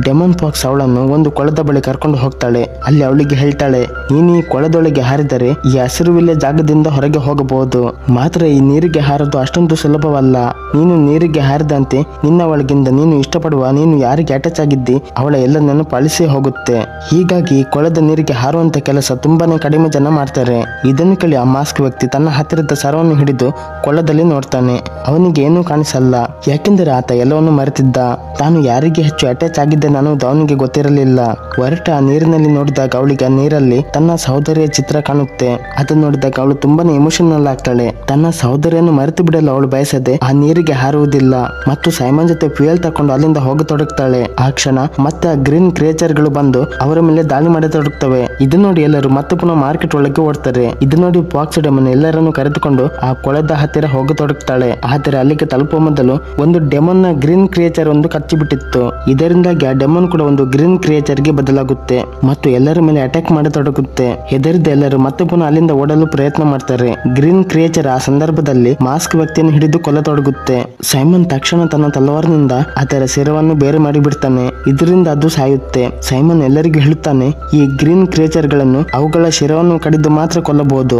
ಡೆಮನ್ ಫಾಕ್ಸ್ ಅವಳನ್ನು ಒಂದು ಕೊಳದ ಬಳಿ ಕರ್ಕೊಂಡು ಹೋಗ್ತಾಳೆ. ಅಲ್ಲಿ ಅವಳಿಗೆ ಹೇಳ್ತಾಳೆ, ನೀನು ಈ ಕೊಳದೊಳಗೆ ಹಾರಿದರೆ ಈ ಹಸಿರು ವಿಲೆ ಜಾಗದಿಂದ ಹೊರಗೆ ಹೋಗಬಹುದು. ಮಾತ್ರ ಈ ನೀರಿಗೆ ಹಾರದು ಅಷ್ಟೊಂದು ಸುಲಭವಲ್ಲ. ನೀನು ನೀರಿಗೆ ಹಾರಿದಂತೆ ನಿನ್ನ ಒಳಗಿಂದ ನೀನು ಇಷ್ಟಪಡುವ, ನೀನು ಯಾರಿಗೆ ಅಟ್ಯಾಚ್ ಆಗಿದ್ದಿ ಅವಳ ಎಲ್ಲ ನೆನಪು ಅಳಿಸಿ ಹೋಗುತ್ತೆ. ಹೀಗಾಗಿ ಕೊಳದ ನೀರಿಗೆ ಹಾರುವಂತ ಕೆಲಸ ತುಂಬಾನೇ ಕಡಿಮೆ ಜನ ಮಾಡ್ತಾರೆ. ಇದನ್ನು ಕೇಳಿ ಆ ಮಾಸ್ಕ್ ವ್ಯಕ್ತಿ ತನ್ನ ಹತ್ತಿರದ ಸರವನ್ನು ಹಿಡಿದು ಕೊಳದಲ್ಲಿ ನೋಡ್ತಾನೆ. ಅವನಿಗೆ ಏನೂ ಕಾಣಿಸಲ್ಲ. ಯಾಕೆಂದರೆ ಆತ ಎಲ್ಲವನ್ನು ಮರೆತಿದ್ದ. ತಾನು ಯಾರಿಗೆ ಹೆಚ್ಚು ಅಟ್ಯಾಚ್ ಆಗಿದ್ದ ಹೇಗಿದೆ ಅನ್ನೋದು ಅವನಿಗೆ ಗೊತ್ತಿರಲಿಲ್ಲ. ವರ್ಟ ಆ ನೀರಿನಲ್ಲಿ ನೋಡಿದಾಗ ಅವಳಿಗೆ ಆ ನೀರಲ್ಲಿ ತನ್ನ ಸಹೋದರಿಯ ಚಿತ್ರ ಕಾಣುತ್ತೆ. ಅದನ್ನು ನೋಡಿದಾಗ ಅವಳು ತುಂಬಾನೇ ಎಮೋಷನಲ್ ಆಗ್ತಾಳೆ. ತನ್ನ ಸಹೋದರಿಯನ್ನು ಮರೆತು ಬಿಡಲು ಅವಳು ಬಯಸದೆ ಆ ನೀರಿಗೆ ಹಾರುವುದಿಲ್ಲ ಮತ್ತು ಸೈಮನ್ ಜೊತೆ ಫ್ಯೂಯಲ್ ತಕೊಂಡು ಅಲ್ಲಿಂದ ಹೋಗತೊಡಗ್ತಾಳೆ. ಆ ಕ್ಷಣ ಮತ್ತೆ ಆ ಗ್ರೀನ್ ಕ್ರಿಯೇಚರ್ ಗಳು ಬಂದು ಅವರ ಮೇಲೆ ದಾಳಿ ಮಾಡತೊಡಗ್ತವೆ. ಇದು ನೋಡಿ ಎಲ್ಲರೂ ಮತ್ತೆ ಪುನಃ ಮಾರ್ಕೆಟ್ ಒಳಗೆ ಓಡ್ತಾರೆ. ಇದು ನೋಡಿ ಫಾಕ್ಸ್ ಡೆಮನ್ ಎಲ್ಲರನ್ನು ಕರೆದುಕೊಂಡು ಆ ಕೊಳದ ಹತ್ತಿರ ಹೋಗತೊಡಗ್ತಾಳೆ. ಆದರೆ ಅಲ್ಲಿಗೆ ತಲುಪುವ ಮೊದಲು ಒಂದು ಡೆಮನ್ ನ ಗ್ರೀನ್ ಕ್ರಿಯೇಚರ್ ಒಂದು ಕಚ್ಚಿಬಿಟ್ಟಿತ್ತು. ಇದರಿಂದಾಗಿ ಆ ಡೆಮನ್ ಕೂಡ ಒಂದು ಗ್ರೀನ್ ಕ್ರಿಯೇಚರ್ ಗೆ ಬದಲಾಗುತ್ತೆ ಮತ್ತು ಎಲ್ಲರ ಮೇಲೆ ಅಟ್ಯಾಕ್ ಮಾಡತೊಡಗುತ್ತೆ. ಹೆದರಿದ ಎಲ್ಲರೂ ಮತ್ತೆ ಪುನಃ ಅಲ್ಲಿಂದ ಓಡಲು ಪ್ರಯತ್ನ ಮಾಡ್ತಾರೆ. ಗ್ರೀನ್ ಕ್ರಿಯೇಚರ್ ಆ ಸಂದರ್ಭದಲ್ಲಿ ಮಾಸ್ಕ್ ವ್ಯಕ್ತಿಯನ್ನು ಹಿಡಿದು ಕೊಲ್ಲತೊಡಗುತ್ತೆ. ಸೈಮನ್ ತಕ್ಷಣ ತನ್ನ ತಲವಾರಿನಿಂದ ಅದರ ಶಿರವನ್ನು ಬೇರೆ ಮಾಡಿಬಿಡ್ತಾನೆ. ಇದರಿಂದ ಅದು ಸಾಯುತ್ತೆ. ಸೈಮನ್ ಎಲ್ಲರಿಗೂ ಹೇಳುತ್ತಾನೆ, ಈ ಗ್ರೀನ್ ಕ್ರಿಯೇಚರ್ ಗಳನ್ನು ಅವುಗಳ ಶಿರವನ್ನು ಕಡಿದು ಮಾತ್ರ ಕೊಲ್ಲಬಹುದು.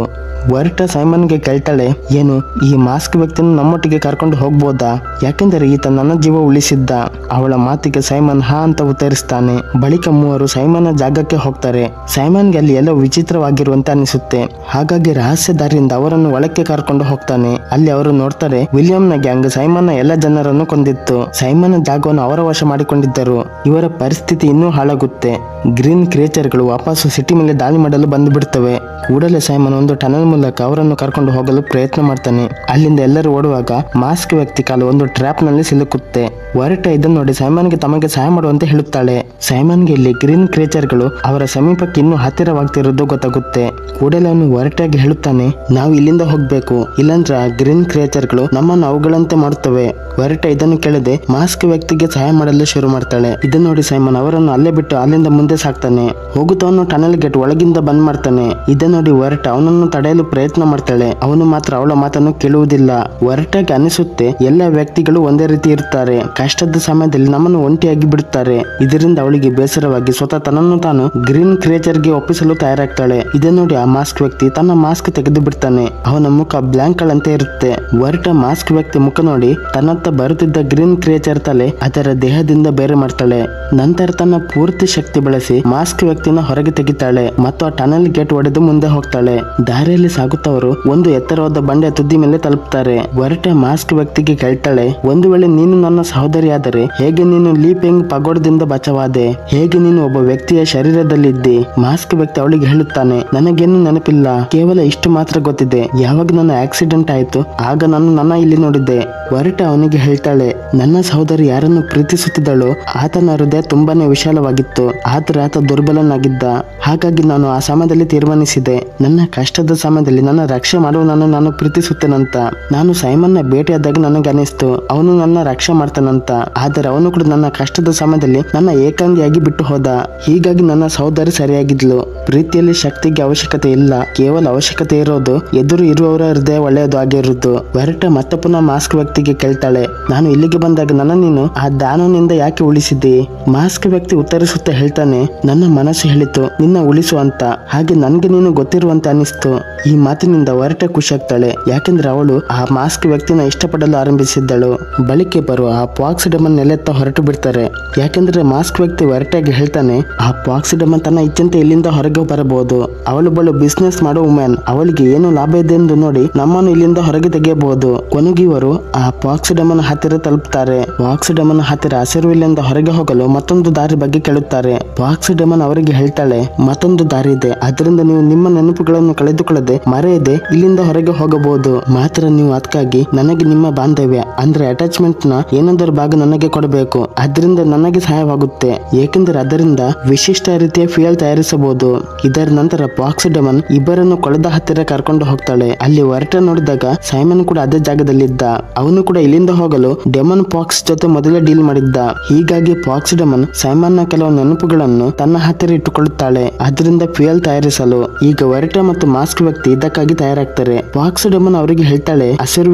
ವರ್ಟ ಸೈಮನ್ಗೆ ಕೇಳ್ತಾಳೆ, ಏನು ಈ ಮಾಸ್ಕ್ ವ್ಯಕ್ತಿಯನ್ನು ನಮ್ಮೊಟ್ಟಿಗೆ ಕರ್ಕೊಂಡು ಹೋಗ್ಬೋದಾ? ಯಾಕೆಂದರೆ ಈತ ನನ್ನ ಜೀವ ಉಳಿಸಿದ್ದ. ಅವಳ ಮಾತಿಗೆ ಸೈಮನ್ ಹಾ ಅಂತ ಉತ್ತರಿಸ್ತಾನೆ. ಬಳಿಕ ಮೂವರು ಸೈಮನ್ ಜಾಗಕ್ಕೆ ಹೋಗ್ತಾರೆ. ಸೈಮನ್ಗೆ ಅಲ್ಲಿ ಎಲ್ಲ ವಿಚಿತ್ರವಾಗಿರುವಂತೆ ಅನಿಸುತ್ತೆ. ಹಾಗಾಗಿ ರಹಸ್ಯ ದಾರಿಯಿಂದ ಅವರನ್ನು ಒಳಕ್ಕೆ ಕರ್ಕೊಂಡು ಹೋಗ್ತಾನೆ. ಅಲ್ಲಿ ಅವರು ನೋಡ್ತಾರೆ, ವಿಲಿಯಂನ ಗ್ಯಾಂಗ್ ಸೈಮನ್ ನ ಎಲ್ಲ ಜನರನ್ನು ಕೊಂದಿತ್ತು. ಸೈಮನ್ ಜಾಗವನ್ನು ಅವರ ವಶ ಮಾಡಿಕೊಂಡಿದ್ದರು. ಇವರ ಪರಿಸ್ಥಿತಿ ಇನ್ನೂ ಹಾಳಾಗುತ್ತೆ. ಗ್ರೀನ್ ಕ್ರಿಯೇಚರ್ ಗಳು ವಾಪಸ್ಸು ಸಿಟಿ ಮೇಲೆ ದಾಳಿ ಮಾಡಲು ಬಂದು ಬಿಡ್ತವೆ. ಕೂಡಲೇ ಸೈಮನ್ ಒಂದು ಟನಲ್ ಮೂಲಕ ಅವರನ್ನು ಕರ್ಕೊಂಡು ಹೋಗಲು ಪ್ರಯತ್ನ ಮಾಡ್ತಾನೆ. ಅಲ್ಲಿಂದ ಎಲ್ಲರೂ ಓಡುವಾಗ ಮಾಸ್ಕ್ ವ್ಯಕ್ತಿ ಕಾಲು ಒಂದು ಟ್ರ್ಯಾಪ್ ನಲ್ಲಿ ಸಿಲುಕುತ್ತೆ. ವರ್ಟ ಇದನ್ನು ನೋಡಿ ಸೈಮನ್ಗೆ ತಮಗೆ ಸಹಾಯ ಮಾಡುವಂತೆ ಹೇಳುತ್ತಾಳೆ. ಸೈಮನ್ಗೆ ಇಲ್ಲಿ ಗ್ರೀನ್ ಕ್ರಿಯೇಚರ್ ಗಳು ಅವರ ಸಮೀಪಕ್ಕೆ ಇನ್ನೂ ಹತ್ತಿರವಾಗ್ತಿರೋದು ಗೊತ್ತಾಗುತ್ತೆ. ಕೂಡಲೇ ಅವನು ವರ್ಟಾಗಿ ಹೇಳುತ್ತಾನೆ, ನಾವು ಇಲ್ಲಿಂದ ಹೋಗ್ಬೇಕು, ಇಲ್ಲಾಂದ್ರೆ ಆ ಗ್ರೀನ್ ಕ್ರಿಯೇಚರ್ ಗಳು ನಮ್ಮನ್ನು ಅವುಗಳಂತೆ ಮಾಡುತ್ತವೆ. ವರ್ಟ ಇದನ್ನು ಕೇಳದೆ ಮಾಸ್ಕ್ ವ್ಯಕ್ತಿಗೆ ಸಹಾಯ ಮಾಡಲು ಶುರು ಮಾಡ್ತಾಳೆ. ಇದನ್ನು ನೋಡಿ ಸೈಮನ್ ಅವರನ್ನು ಅಲ್ಲೇ ಬಿಟ್ಟು ಅಲ್ಲಿಂದ ಮುಂದೆ ಸಾಕ್ತಾನೆ. ಹೋಗುತ್ತವನು ಟನಲ್ ಗೇಟ್ ಒಳಗಿಂದ ಬಂದ್ ಮಾಡ್ತಾನೆ. ಇದನ್ನು ನೋಡಿ ವರ್ಟ ಅವನನ್ನು ತಡೆಯಲು ಪ್ರಯತ್ನ ಮಾಡ್ತಾಳೆ. ಅವನು ಮಾತ್ರ ಅವಳ ಮಾತನ್ನು ಕೇಳುವುದಿಲ್ಲ. ವರ್ಟಗೆ ಅನಿಸುತ್ತೆ ಎಲ್ಲ ವ್ಯಕ್ತಿಗಳು ಒಂದೇ ರೀತಿ ಇರ್ತಾರೆ. ಕಷ್ಟದ ಸಮಯದಲ್ಲಿ ನಮ್ಮನ್ನು ಒಂಟಿಯಾಗಿ ಬಿಡುತ್ತಾರೆ. ಇದರಿಂದ ಅವಳಿಗೆ ಬೇಸರವಾಗಿ ಸ್ವತಃ ತನ್ನನ್ನು ತಾನು ಗ್ರೀನ್ ಕ್ರಿಯೇಚರ್ ಗೆ ಒಪ್ಪಿಸಲು ತಯಾರಾಗ್ತಾಳೆ. ಇದನ್ನು ನೋಡಿ ಆ ಮಾಸ್ಕ್ ವ್ಯಕ್ತಿ ತನ್ನ ಮಾಸ್ಕ್ ತೆಗೆದು ಬಿಡ್ತಾನೆ. ಅವನ ಮುಖ ಬ್ಲಾಂಕ್ ಗಳಂತೆ ಇರುತ್ತೆ. ವರ್ಟ ಮಾಸ್ಕ್ ವ್ಯಕ್ತಿ ಮುಖ ನೋಡಿ ತನ್ನತ್ತ ಬರುತ್ತಿದ್ದ ಗ್ರೀನ್ ಕ್ರಿಯೇಚರ್ ತಲೆ ಅದರ ದೇಹದಿಂದ ಬೇರೆ ಮಾಡ್ತಾಳೆ. ನಂತರ ತನ್ನ ಪೂರ್ತಿ ಶಕ್ತಿ ಬಳಸಿ ಮಾಸ್ಕ್ ವ್ಯಕ್ತಿನ ಹೊರಗೆ ತೆಗಿತಾಳೆ ಮತ್ತು ಆ ಟನಲ್ ಗೇಟ್ ಒಡೆದು ಮುಂದೆ ಹೋಗ್ತಾಳೆ. ದಾರಿಯಲ್ಲಿ ಸಾಗುತ್ತವರು ಒಂದು ಎತ್ತರವಾದ ಬಂಡೆಯ ತುದಿ ಮೇಲೆ ತಲುಪ್ತಾರೆ. ವರ್ಟ ಮಾಸ್ಕ್ ವ್ಯಕ್ತಿಗೆ ಕೇಳ್ತಾಳೆ, ಒಂದು ವೇಳೆ ನೀನು ನನ್ನ ಸಹೋದರಿಯಾದರೆ ಹೇಗೆ ನೀನು ಲೀಪಿಂಗ್ ಪಗೋಡದಿಂದ ಬಚಾವಾದೆ? ಹೇಗೆ ನೀನು ಒಬ್ಬ ವ್ಯಕ್ತಿಯ ಶರೀರದಲ್ಲಿದ್ದಿ? ಮಾಸ್ಕ್ ವ್ಯಕ್ತಿ ಅವಳಿಗೆ ಹೇಳುತ್ತಾನೆ, ನನಗೇನು ನೆನಪಿಲ್ಲ, ಕೇವಲ ಇಷ್ಟು ಮಾತ್ರ ಗೊತ್ತಿದೆ. ಯಾವಾಗ ನನ್ನ ಆಕ್ಸಿಡೆಂಟ್ ಆಯ್ತು ಆಗ ನಾನು ನನ್ನ ಇಲ್ಲಿ ನೋಡಿದ್ದೆ. ವರ್ಟ ಅವನಿಗೆ ಹೇಳ್ತಾಳೆ, ನನ್ನ ಸಹೋದರಿ ಯಾರನ್ನು ಪ್ರೀತಿಸುತ್ತಿದ್ದಳೋ ಆತನ ಹೃದಯ ತುಂಬಾನೇ ವಿಶಾಲವಾಗಿತ್ತು. ಆದ್ರೆ ಆತ ದುರ್ಬಲನಾಗಿದ್ದ. ಹಾಗಾಗಿ ನಾನು ಆ ಸಮಯದಲ್ಲಿ ತೀರ್ಮಾನಿಸಿದೆ, ನನ್ನ ಕಷ್ಟದ ಸಮಯದಲ್ಲಿ ನನ್ನ ರಕ್ಷೆ ಮಾಡುವನನ್ನು ನಾನು ಪ್ರೀತಿಸುತ್ತೇನಂತ. ನಾನು ಸೈಮನ್ನ ಭೇಟಿಯಾದಾಗ ನನಗೆ ಅನಿಸ್ತು ಅವನು ನನ್ನ ರಕ್ಷೆ ಮಾಡ್ತಾನಂತ. ಆದರೆ ಅವನು ಕೂಡ ನನ್ನ ಕಷ್ಟದ ಸಮಯದಲ್ಲಿ ನನ್ನ ಏಕಾಂಗಿಯಾಗಿ ಬಿಟ್ಟು ಹೋದ. ಹೀಗಾಗಿ ನನ್ನ ಸಹೋದರಿ ಸರಿಯಾಗಿದ್ಲು. ಪ್ರೀತಿಯಲ್ಲಿ ಶಕ್ತಿಗೆ ಅವಶ್ಯಕತೆ ಇಲ್ಲ, ಕೇವಲ ಅವಶ್ಯಕತೆ ಇರೋದು ಎದುರು ಇರುವವರ ಹೃದಯ ಒಳ್ಳೆಯದು ಆಗಿರುವುದು. ವರ್ಟ ಮತ್ತೆ ಪುನಃ ಮಾಸ್ಕ್ ವ್ಯಕ್ತಿಗೆ ಕೇಳ್ತಾಳೆ, ನಾನು ಇಲ್ಲಿಗೆ ಬಂದಾಗ ನನ್ನ ನೀನು ಆ ದಾನವನಿಂದ ಯಾಕೆ ಉಳಿಸಿದ್ದಿ? ಮಾಸ್ಕ್ ವ್ಯಕ್ತಿ ಉತ್ತರಿಸುತ್ತಾ ಹೇಳ್ತಾನೆ, ನನ್ನ ಮನಸ್ಸು ಹೇಳಿತು ನಿನ್ನ ಉಳಿಸು ಅಂತ. ಹಾಗೆ ನನ್ಗೆ ನೀನು ಗೊತ್ತಿರುವಂತೆ ಅನಿಸ್ತು. ಈ ಮಾತಿನಿಂದ ವರ್ಟ ಖುಷಿ ಆಗ್ತಾಳೆ. ಯಾಕೆಂದ್ರೆ ಅವಳು ಆ ಮಾಸ್ಕ್ ವ್ಯಕ್ತಿನ ಇಷ್ಟಪಡಲು ಆರಂಭಿಸಿದ್ದಳು. ಬಳಿಕೆ ಬರುವ ಆ ಫಾಕ್ಸ್ ಡೆಮನ್ ನೆಲೆತ್ತ ಹೊರಟು ಬಿಡ್ತಾರೆ. ಯಾಕೆಂದ್ರೆ ಮಾಸ್ಕ್ ವ್ಯಕ್ತಿ ವರ್ಟಾಗಿ ಹೇಳ್ತಾನೆ, ಆ ಫಾಕ್ಸ್ ಡೆಮನ್ ತನ್ನ ಇಚ್ಛೆಂತೆ ಇಲ್ಲಿಂದ ಹೊರಗೆ ಬರಬಹುದು. ಅವಳು ಬಿಸ್ನೆಸ್ ಮಾಡೋ ವುಮೆನ್, ಅವಳಿಗೆ ಏನು ಲಾಭ ಇದೆ ಎಂದು ನೋಡಿ ನಮ್ಮನ್ನು ಇಲ್ಲಿಂದ ಹೊರಗೆ ತೆಗೆಯಬಹುದು. ಕೊನೆಗೆ ಇವರು ಆ ಫಾಕ್ಸ್ ಡೆಮನ್ ಹತ್ತಿರ ತಲುಪ್ತಾರೆ. ಫಾಕ್ಸ್ ಡೆಮನ್ ಹತ್ತಿರ ಹಸಿರು ಇಲ್ಲಿಂದ ಹೊರಗೆ ಹೋಗಲು ಮತ್ತೊಂದು ದಾರಿ ಬಗ್ಗೆ ಕೇಳುತ್ತಾರೆ. ಫಾಕ್ಸ್ ಡೆಮನ್ ಅವರಿಗೆ ಹೇಳ್ತಾಳೆ, ಮತ್ತೊಂದು ದಾರಿ ಇದೆ, ಅದರಿಂದ ನೀವು ನಿಮ್ಮ ನೆನಪುಗಳನ್ನು ಕಳೆದುಕೊಳ್ಳದೆ ಮರೆಯದೆ ಇಲ್ಲಿಂದ ಹೊರಗೆ ಹೋಗಬಹುದು. ಮಾತ್ರ ನೀವು ಅದಕ್ಕಾಗಿ ನನಗೆ ನಿಮ್ಮ ಬಾಂಧವ್ಯ ಅಂದ್ರೆ ಅಟ್ಯಾಚ್ಮೆಂಟ್ ನ ಏನಾದರೂ ಭಾಗ ನನಗೆ ಕೊಡಬೇಕು. ಅದರಿಂದ ನನಗೆ ಸಹಾಯವಾಗುತ್ತೆ. ಏಕೆಂದರೆ ಅದರಿಂದ ವಿಶಿಷ್ಟ ರೀತಿಯ ಫ್ಯೂಯಲ್ ತಯಾರಿಸಬಹುದು. ಇದರ ನಂತರ ಫಾಕ್ಸ್ ಡೆಮನ್ ಇಬ್ಬರನ್ನು ಕೊಳದ ಹತ್ತಿರ ಕರ್ಕೊಂಡು ಹೋಗ್ತಾಳೆ. ಅಲ್ಲಿ ವರ್ಟ ನೋಡಿದಾಗ ಸೈಮನ್ ಕೂಡ ಅದೇ ಜಾಗದಲ್ಲಿದ್ದ. ಅವನು ಕೂಡ ಇಲ್ಲಿಂದ ಹೋಗಲು ಡೆಮನ್ ಫಾಕ್ಸ್ ಜೊತೆ ಮೊದಲೇ ಡೀಲ್ ಮಾಡಿದ್ದ. ಹೀಗಾಗಿ ಫಾಕ್ಸ್ ಡೆಮನ್ ಸೈಮನ್ ನ ಕೆಲವು ನೆನಪುಗಳನ್ನು ತನ್ನ ಹತ್ತಿರ ಇಟ್ಟುಕೊಳ್ಳುತ್ತಾಳೆ, ಅದರಿಂದ ಫ್ಯೂಯಲ್ ತಯಾರಿಸಲು. ಈಗ ವರ್ಟ ಮತ್ತು ಮಾಸ್ಕ್ ವ್ಯಕ್ತಿ ಇದಕ್ಕಾಗಿ ತಯಾರಾಗ್ತಾರೆ. ಫಾಕ್ಸ್ ಡೆಮನ್ ಅವರಿಗೆ ಹೇಳ್ತಾಳೆ, ಹಸಿರು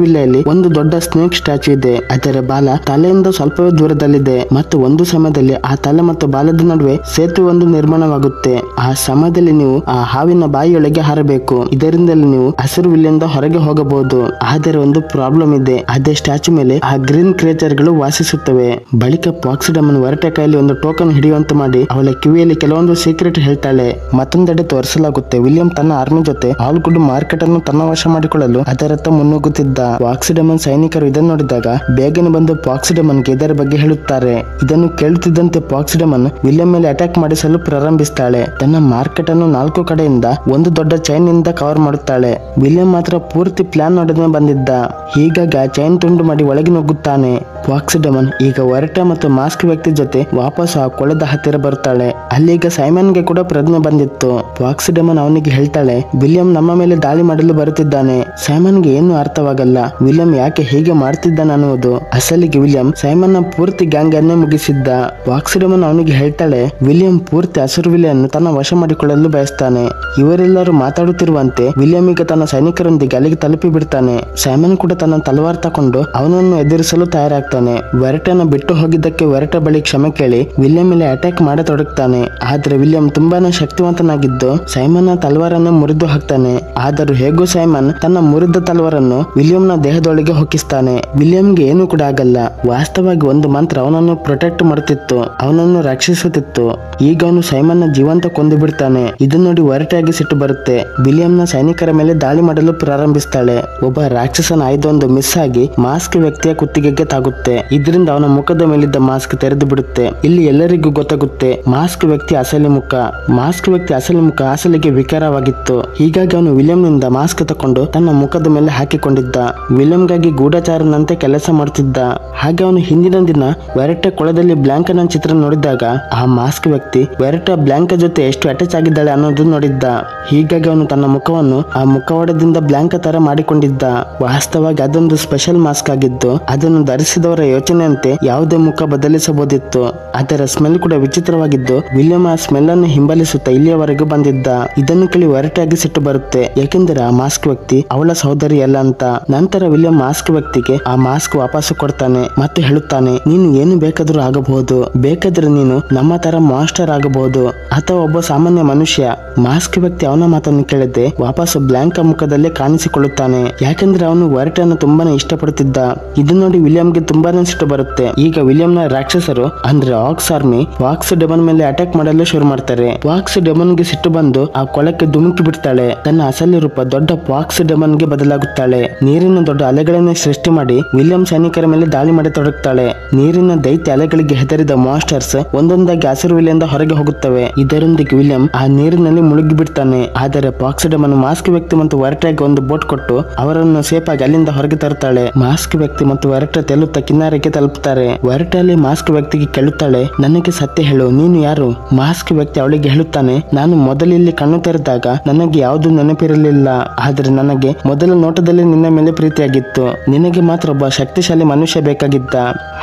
ವಿಲ್ಲೆಯಲ್ಲಿ ಒಂದು ದೊಡ್ಡ ಸ್ನೇಕ್ ಸ್ಟ್ಯಾಚು ಇದೆ. ಅದರ ಬಾಲ ತಲೆಯಿಂದ ಸ್ವಲ್ಪವೇ ದೂರದಲ್ಲಿದೆ ಮತ್ತು ಒಂದು ಸಮಯದಲ್ಲಿ ಆ ತಲೆ ಮತ್ತು ಬಾಲದ ನಡುವೆ ಸೇತುವೆ ಒಂದು ನಿರ್ಮಾಣವಾಗುತ್ತೆ. ಆ ಸಮಯದಲ್ಲಿ ನೀವು ಆ ಹಾವಿನ ಬಾಯಿಯೊಳಗೆ ಹಾರಬೇಕು. ಇದರಿಂದಲೇ ನೀವು ಹಸಿರು ವಿಲ್ಲಿಂದ ಹೊರಗೆ ಹೋಗಬಹುದು. ಆದರೆ ಒಂದು ಪ್ರಾಬ್ಲಮ್ ಇದೆ, ಅದೇ ಸ್ಟ್ಯಾಚು ಮೇಲೆ ಆ ಗ್ರೀನ್ ಕ್ರಿಯೇಚರ್ ಗಳು ವಾಸಿಸುತ್ತವೆ. ಬಳಿಕ ಪಾಕ್ಸಿಡಮನ್ ವರಟೆ ಕೈಯಲ್ಲಿ ಒಂದು ಟೋಕನ್ ಹಿಡಿಯುವಂತೆ ಮಾಡಿ ಅವಳ ಕಿವಿಯಲ್ಲಿ ಕೆಲವೊಂದು ಸೀಕ್ರೆಟ್ ಹೇಳ್ತಾಳೆ. ಮತ್ತೊಂದೆಡೆ ತೋರಿಸಲಾಗುತ್ತೆ ವಿಲಿಯಂ ತನ್ನ ಆರ್ಮಿ ಜೊತೆ ಆಲ್ಗುಡ್ ಮಾರ್ಕೆಟ್ ಅನ್ನು ತನ್ನ ವಶ ಮಾಡಿಕೊಳ್ಳಲು ಅದರತ್ತ ಮುನ್ನುಗ್ಗುತ್ತಿದ್ದ. ಪಾಕ್ಸಿಡಮನ್ ಸೈನಿಕರು ಇದನ್ನು ನೋಡಿದಾಗ ಬೇಗನೆ ಬಂದು ಪಾಕ್ಸಿಡಮನ್ಗೆ ಇದರ ಬಗ್ಗೆ ಹೇಳುತ್ತಾರೆ. ಇದನ್ನು ಕೇಳುತ್ತಿದ್ದಂತೆ ಪಾಕ್ಸಿಡಮನ್ ವಿಲಿಯಂ ಮೇಲೆ ಅಟ್ಯಾಕ್ ಮಾಡಿಸಲು ಪ್ರಾರಂಭಿಸ್ತಾಳೆ. ತನ್ನ ಮಾರ್ಕೆಟ್ ಅನ್ನು 4 ಕಡೆಯಿಂದ ಒಂದು ದೊಡ್ಡ ಚೈನ್ ನಿಂದ ಕವರ್ ಮಾಡುತ್ತಾಳೆ. ವಿಲಿಯಂ ಮಾತ್ರ ಪೂರ್ತಿ ಪ್ಲಾನ್ ನೊಡನೆ ಬಂದಿದ್ದ. ಹೀಗಾಗಿ ಆ ಚೈನ್ ತುಂಡು ಮಾಡಿ ಒಳಗೆ ನುಗ್ಗುತ್ತಾನೆ. ಪಾಕ್ಸಿಡಮನ್ ಈಗ ವರಟೆ ಮತ್ತು ಮಾಸ್ಕ್ ವ್ಯಕ್ತಿ ಜೊತೆ ವಾಪಸ್ ಆ ಕೊಳದ ಹತ್ತಿರ ಬರುತ್ತಾಳೆ. ಅಲ್ಲೀಗ ಸೈಮನ್ಗೆ ಕೂಡ ಪ್ರಜ್ಞೆ ಬಂದಿತ್ತು. ಪಾಕ್ಸಿಡಮನ್ ಅವನಿಗೆ ಹೇಳ್ತಾಳೆ, ವಿಲಿಯಂ ನಮ್ಮ ಮೇಲೆ ದಾಳಿ ಮಾಡಲು ಬರುತ್ತಿದ್ದಾನೆ. ಸೈಮನ್ಗೆ ಏನು ಅರ್ಥವಾಗಲ್ಲ, ವಿಲಿಯಂ ಯಾಕೆ ಹೀಗೆ ಮಾಡ್ತಿದ್ದಾನೆ ಅನ್ನುವುದು. ಅಸಲಿಗೆ ವಿಲಿಯಂ ಸೈಮನ್ ನ ಪೂರ್ತಿ ಗ್ಯಾಂಗ್ ಅನ್ನೇ ಮುಗಿಸಿದ್ದ. ಪಾಕ್ಸಿಡಮನ್ ಅವನಿಗೆ ಹೇಳ್ತಾಳೆ, ವಿಲಿಯಂ ಪೂರ್ತಿ ಹಸಿರು ವಿಲೆಯನ್ನು ತನ್ನ ವಶ ಮಾಡಿಕೊಳ್ಳಲು ಬಯಸ್ತಾನೆ. ಇವರೆಲ್ಲರೂ ಮಾತಾಡುತ್ತಿರುವಂತೆ ವಿಲಿಯಂ ಈಗ ತನ್ನ ಸೈನಿಕರೊಂದಿಗೆ ಅಲ್ಲಿಗೆ ತಲುಪಿ ಬಿಡ್ತಾನೆ. ಸೈಮನ್ ಕೂಡ ತನ್ನ ತಲವಾರ್ ತಕೊಂಡು ಅವನನ್ನು ಎದುರಿಸಲು ತಯಾರಾಗ್ತಾನೆ. ವರಟೆನ ಬಿಟ್ಟು ಹೋಗಿದ್ದಕ್ಕೆ ವರಟೆ ಬಳಿ ಕ್ಷಮೆ ಕೇಳಿ ವಿಲಿಯಂ ಮೇಲೆ ಅಟ್ಯಾಕ್ ಮಾಡತೊಡಗ್ತಾನೆ. ಆದ್ರೆ ವಿಲಿಯಂ ತುಂಬಾನೇ ಶಕ್ತಿವಂತನಾಗಿದ್ದು ಸೈಮನ್ ನ ತಲವಾರನ್ನು ಮುರಿದು ಹಾಕ್ತಾನೆ. ಆದರೂ ಹೇಗೂ ಸೈಮನ್ ತನ್ನ ಮುರಿದ ತಲವಾರನ್ನು ವಿಲಿಯಂನ ದೇಹದೊಳಗೆ ಹೊಕ್ಕಿಸ್ತಾನೆ. ವಿಲಿಯಂಗೆ ಏನು ಕೂಡ ಆಗಲ್ಲ. ವಾಸ್ತವವಾಗಿ ಒಂದು ಮಂತ್ರ ಅವನನ್ನು ಪ್ರೊಟೆಕ್ಟ್ ಮಾಡುತ್ತಿತ್ತು, ಅವನನ್ನು ರಕ್ಷಿಸುತ್ತಿತ್ತು. ಈಗ ಅವನು ಸೈಮನ್ ನ ಜೀವಂತ ಕೊಂದು ಬಿಡ್ತಾನೆ. ಇದನ್ನು ನೋಡಿ ವರಟೆಯಾಗಿ ಸಿಟ್ಟು ಬರುತ್ತೆ. ವಿಲಿಯಂನ ಸೈನಿಕರ ಮೇಲೆ ದಾಳಿ ಮಾಡಲು ಪ್ರಾರಂಭಿಸ್ತಾಳೆ. ಒಬ್ಬ ರಾಕ್ಷಸನ ಆಯ್ದೊಂದು ಮಿಸ್ ಆಗಿ ಮಾಸ್ಕ್ ವ್ಯಕ್ತಿಯ ಕುತ್ತಿಗೆಗೆ ತಾಗುತ್ತೆ. ಇದರಿಂದ ಅವನ ಮುಖದ ಮೇಲಿದ್ದ ಮಾಸ್ಕ್ ತೆರೆದು ಬಿಡುತ್ತೆ. ಇಲ್ಲಿ ಎಲ್ಲರಿಗೂ ಗೊತ್ತಾಗುತ್ತೆ ಮಾಸ್ಕ್ ವ್ಯಕ್ತಿ ಅಸಲಿ ಮುಖ. ಮಾಸ್ಕ್ ವ್ಯಕ್ತಿ ಅಸಲಿ ಮುಖ ಅಸಲಿಗೆ ವಿಕಾರವಾಗಿತ್ತು. ಹೀಗಾಗಿ ಅವನು ವಿಲಿಯಂನಿಂದ ಮಾಸ್ಕ್ ತಕೊಂಡು ತನ್ನ ಮುಖದ ಮೇಲೆ ಹಾಕಿಕೊಂಡಿದ್ದ. ವಿಲಿಯಂಗಾಗಿ ಗೂಢಚಾರನಂತೆ ಕೆಲಸ ಮಾಡುತ್ತಿದ್ದ. ಹಾಗೆ ಅವನು ಹಿಂದಿನ ದಿನ ವೆರಟೆ ಕೊಳದಲ್ಲಿ ಬ್ಲಾಂಕನ ಚಿತ್ರ ನೋಡಿದಾಗ ಆ ಮಾಸ್ಕ್ ವ್ಯಕ್ತಿ ವೆರಟೆ ಬ್ಲಾಂಕ ಜೊತೆ ಎಷ್ಟು ಅಟ್ಯಾಚ್ ಆಗಿದ್ದಾಳೆ ಅನ್ನೋದನ್ನು ನೋಡಿದ್ದ. ಹೀಗಾಗಿ ಅವನು ತನ್ನ ಮುಖವನ್ನು ಆ ಮುಖವಾಡದಿಂದ ಬ್ಲಾಂಕ ತರ ಮಾಡಿಕೊಂಡಿದ್ದ. ವಾಸ್ತವವಾಗಿ ಅದೊಂದು ಸ್ಪೆಷಲ್ ಮಾಸ್ಕ್ ಆಗಿದ್ದು ಅದನ್ನು ಧರಿಸಿದವರ ಯೋಚನೆಯಂತೆ ಯಾವುದೇ ಮುಖ ಬದಲಿಸಬಹುದಿತ್ತು. ಅದರ ಸ್ಮೆಲ್ ಕೂಡ ವಿಚಿತ್ರವಾಗಿದ್ದು ವಿಲಿಯಂ ಆ ಸ್ಮೆಲ್ ಅನ್ನು ಹಿಂಬಾಲಿಸುತ್ತಾ ಇಲ್ಲಿಯವರೆಗೂ ಬಂದಿದ್ದ. ಇದನ್ನು ಕೇಳಿ ವರಟೆಯಾಗಿ ಸಿಟ್ಟು ಬರುತ್ತೆ, ಏಕೆಂದರೆ ಆ ಮಾಸ್ಕ್ ವ್ಯಕ್ತಿ ಅವಳ ಸಹೋದರಿ ಅಲ್ಲ ಅಂತ. ನಂತರ ವಿಲಿಯಂ ಮಾಸ್ಕ್ ವ್ಯಕ್ತಿಗೆ ಆ ಮಾಸ್ಕ್ ವಾಪಸ್ ಕೊಡ್ತಾನೆ ಮತ್ತು ಹೇಳುತ್ತಾನೆ, ನೀನು ಏನು ಬೇಕಾದರೂ ಆಗಬಹುದು, ಬೇಕಾದ್ರೆ ನೀನು ನಮ್ಮ ತರ ಮಾಸ್ಟರ್ ಆಗಬಹುದು ಅಥವಾ ಒಬ್ಬ ಸಾಮಾನ್ಯ ಮನುಷ್ಯ. ಮಾಸ್ಕ್ ವ್ಯಕ್ತಿ ಅವನ ಮಾತನ್ನು ಕೇಳದೆ ವಾಪಸ್ ಬ್ಲಾಂಕ ಮುಖದಲ್ಲೇ ಕಾಣಿಸಿಕೊಳ್ಳುತ್ತಾನೆ. ಯಾಕೆಂದ್ರೆ ಅವನು ವರಟೆಯನ್ನು ತುಂಬಾನೇ ಇಷ್ಟಪಡುತ್ತಿದ್ದ. ಇದನ್ನ ನೋಡಿ ವಿಲಿಯಂಗೆ ತುಂಬಾನೇ ಸಿಟ್ಟು ಬರುತ್ತೆ. ಈಗ ವಿಲಿಯಂನ ರಾಕ್ಷಸರು ಅಂದ್ರೆ ಆಕ್ಸ್ ಆರ್ಮಿ ಪಾಕ್ಸಿಡಮನ್ ಮೇಲೆ ಅಟ್ಯಾಕ್ ಮಾಡಲು ಶುರು ಮಾಡ್ತಾರೆ. ಪಾಕ್ಸಿಡಮನ್ಗೆ ಸಿಟ್ಟು ಬಂದು ಆ ಕೊಳಕ್ಕೆ ಧುಮುಕಿ ಬಿಡ್ತಾಳೆ. ತನ್ನ ಅಸಲಿ ರೂಪ ದೊಡ್ಡ ಪಾಕ್ಸಿಡಮನ್ಗೆ ಬದಲಾಗುತ್ತಾಳೆ. ನೀರಿನ ದೊಡ್ಡ ಅಲೆಗಳನ್ನೇ ಸೃಷ್ಟಿ ಮಾಡಿ ವಿಲಿಯಂ ಸೈನಿಕರ ಮೇಲೆ ದಾಳಿ ಮಾಡಿ ತೊಡಗುತ್ತಾಳೆ. ನೀರಿನ ದೈತ್ಯ ಅಲೆಗಳಿಗೆ ಹೆದರಿದ ಮಾಸ್ಟರ್ಸ್ ಒಂದೊಂದಾಗಿ ಹಸಿರು ವಿಲೆಯಿಂದ ಹೊರಗೆ ಹೋಗುತ್ತವೆ. ಇದರೊಂದಿಗೆ ವಿಲಿಯಂ ಆ ನೀರಿನಲ್ಲಿ ಮುಳುಗಿ ಬಿಡ್ತಾನೆ. ಆದರೆ ಪಾಕ್ಸಿಡಮನ್ ಮಾಸ್ಕ್ ವ್ಯಕ್ತಿ ಮತ್ತು ವರಟೆಗೆ ಒಂದು ಬೋಟ್ ಕೊಟ್ಟು ಅವರನ್ನು ಸೇಫ್ ಆಗಿ ಅಲ್ಲಿಂದ ಹೊರಗೆ ತರುತ್ತಾಳೆ. ಮಾಸ್ಕ್ ವ್ಯಕ್ತಿ ಮತ್ತು ವರಟೆ ತೆಲುತ್ತಾ ಕಿನಾರಕ್ಕೆ ತಲುಪುತ್ತಾರೆ. ವರಟೆಯಲ್ಲಿ ಮಾಸ್ಕ್ ವ್ಯಕ್ತಿಗೆ ಕೇಳುತ್ತಾಳೆ, ನನಗೆ ಸತ್ಯ ಹೇಳು, ನೀನು ಯಾರು? ಮಾಸ್ಕ್ ವ್ಯಕ್ತಿ ಅವಳಿಗೆ ಹೇಳುತ್ತಾನೆ, ನಾನು ಮೊದಲು ಇಲ್ಲಿ ಕಣ್ಣು ತೆರೆದಾಗ ನನಗೆ ಯಾವುದು ನೆನಪಿರಲಿಲ್ಲ. ಆದ್ರೆ ನನಗೆ ಮೊದಲ ನೋಟದಲ್ಲಿ ನಿನ್ನ ಮೇಲೆ ಪ್ರೀತಿಯಾಗಿತ್ತು. ನಿನಗೆ ಮಾತ್ರ ಒಬ್ಬ ಶಕ್ತಿಶಾಲಿ ಮನುಷ್ಯ ಬೇಕಾಗಿದ್ದ.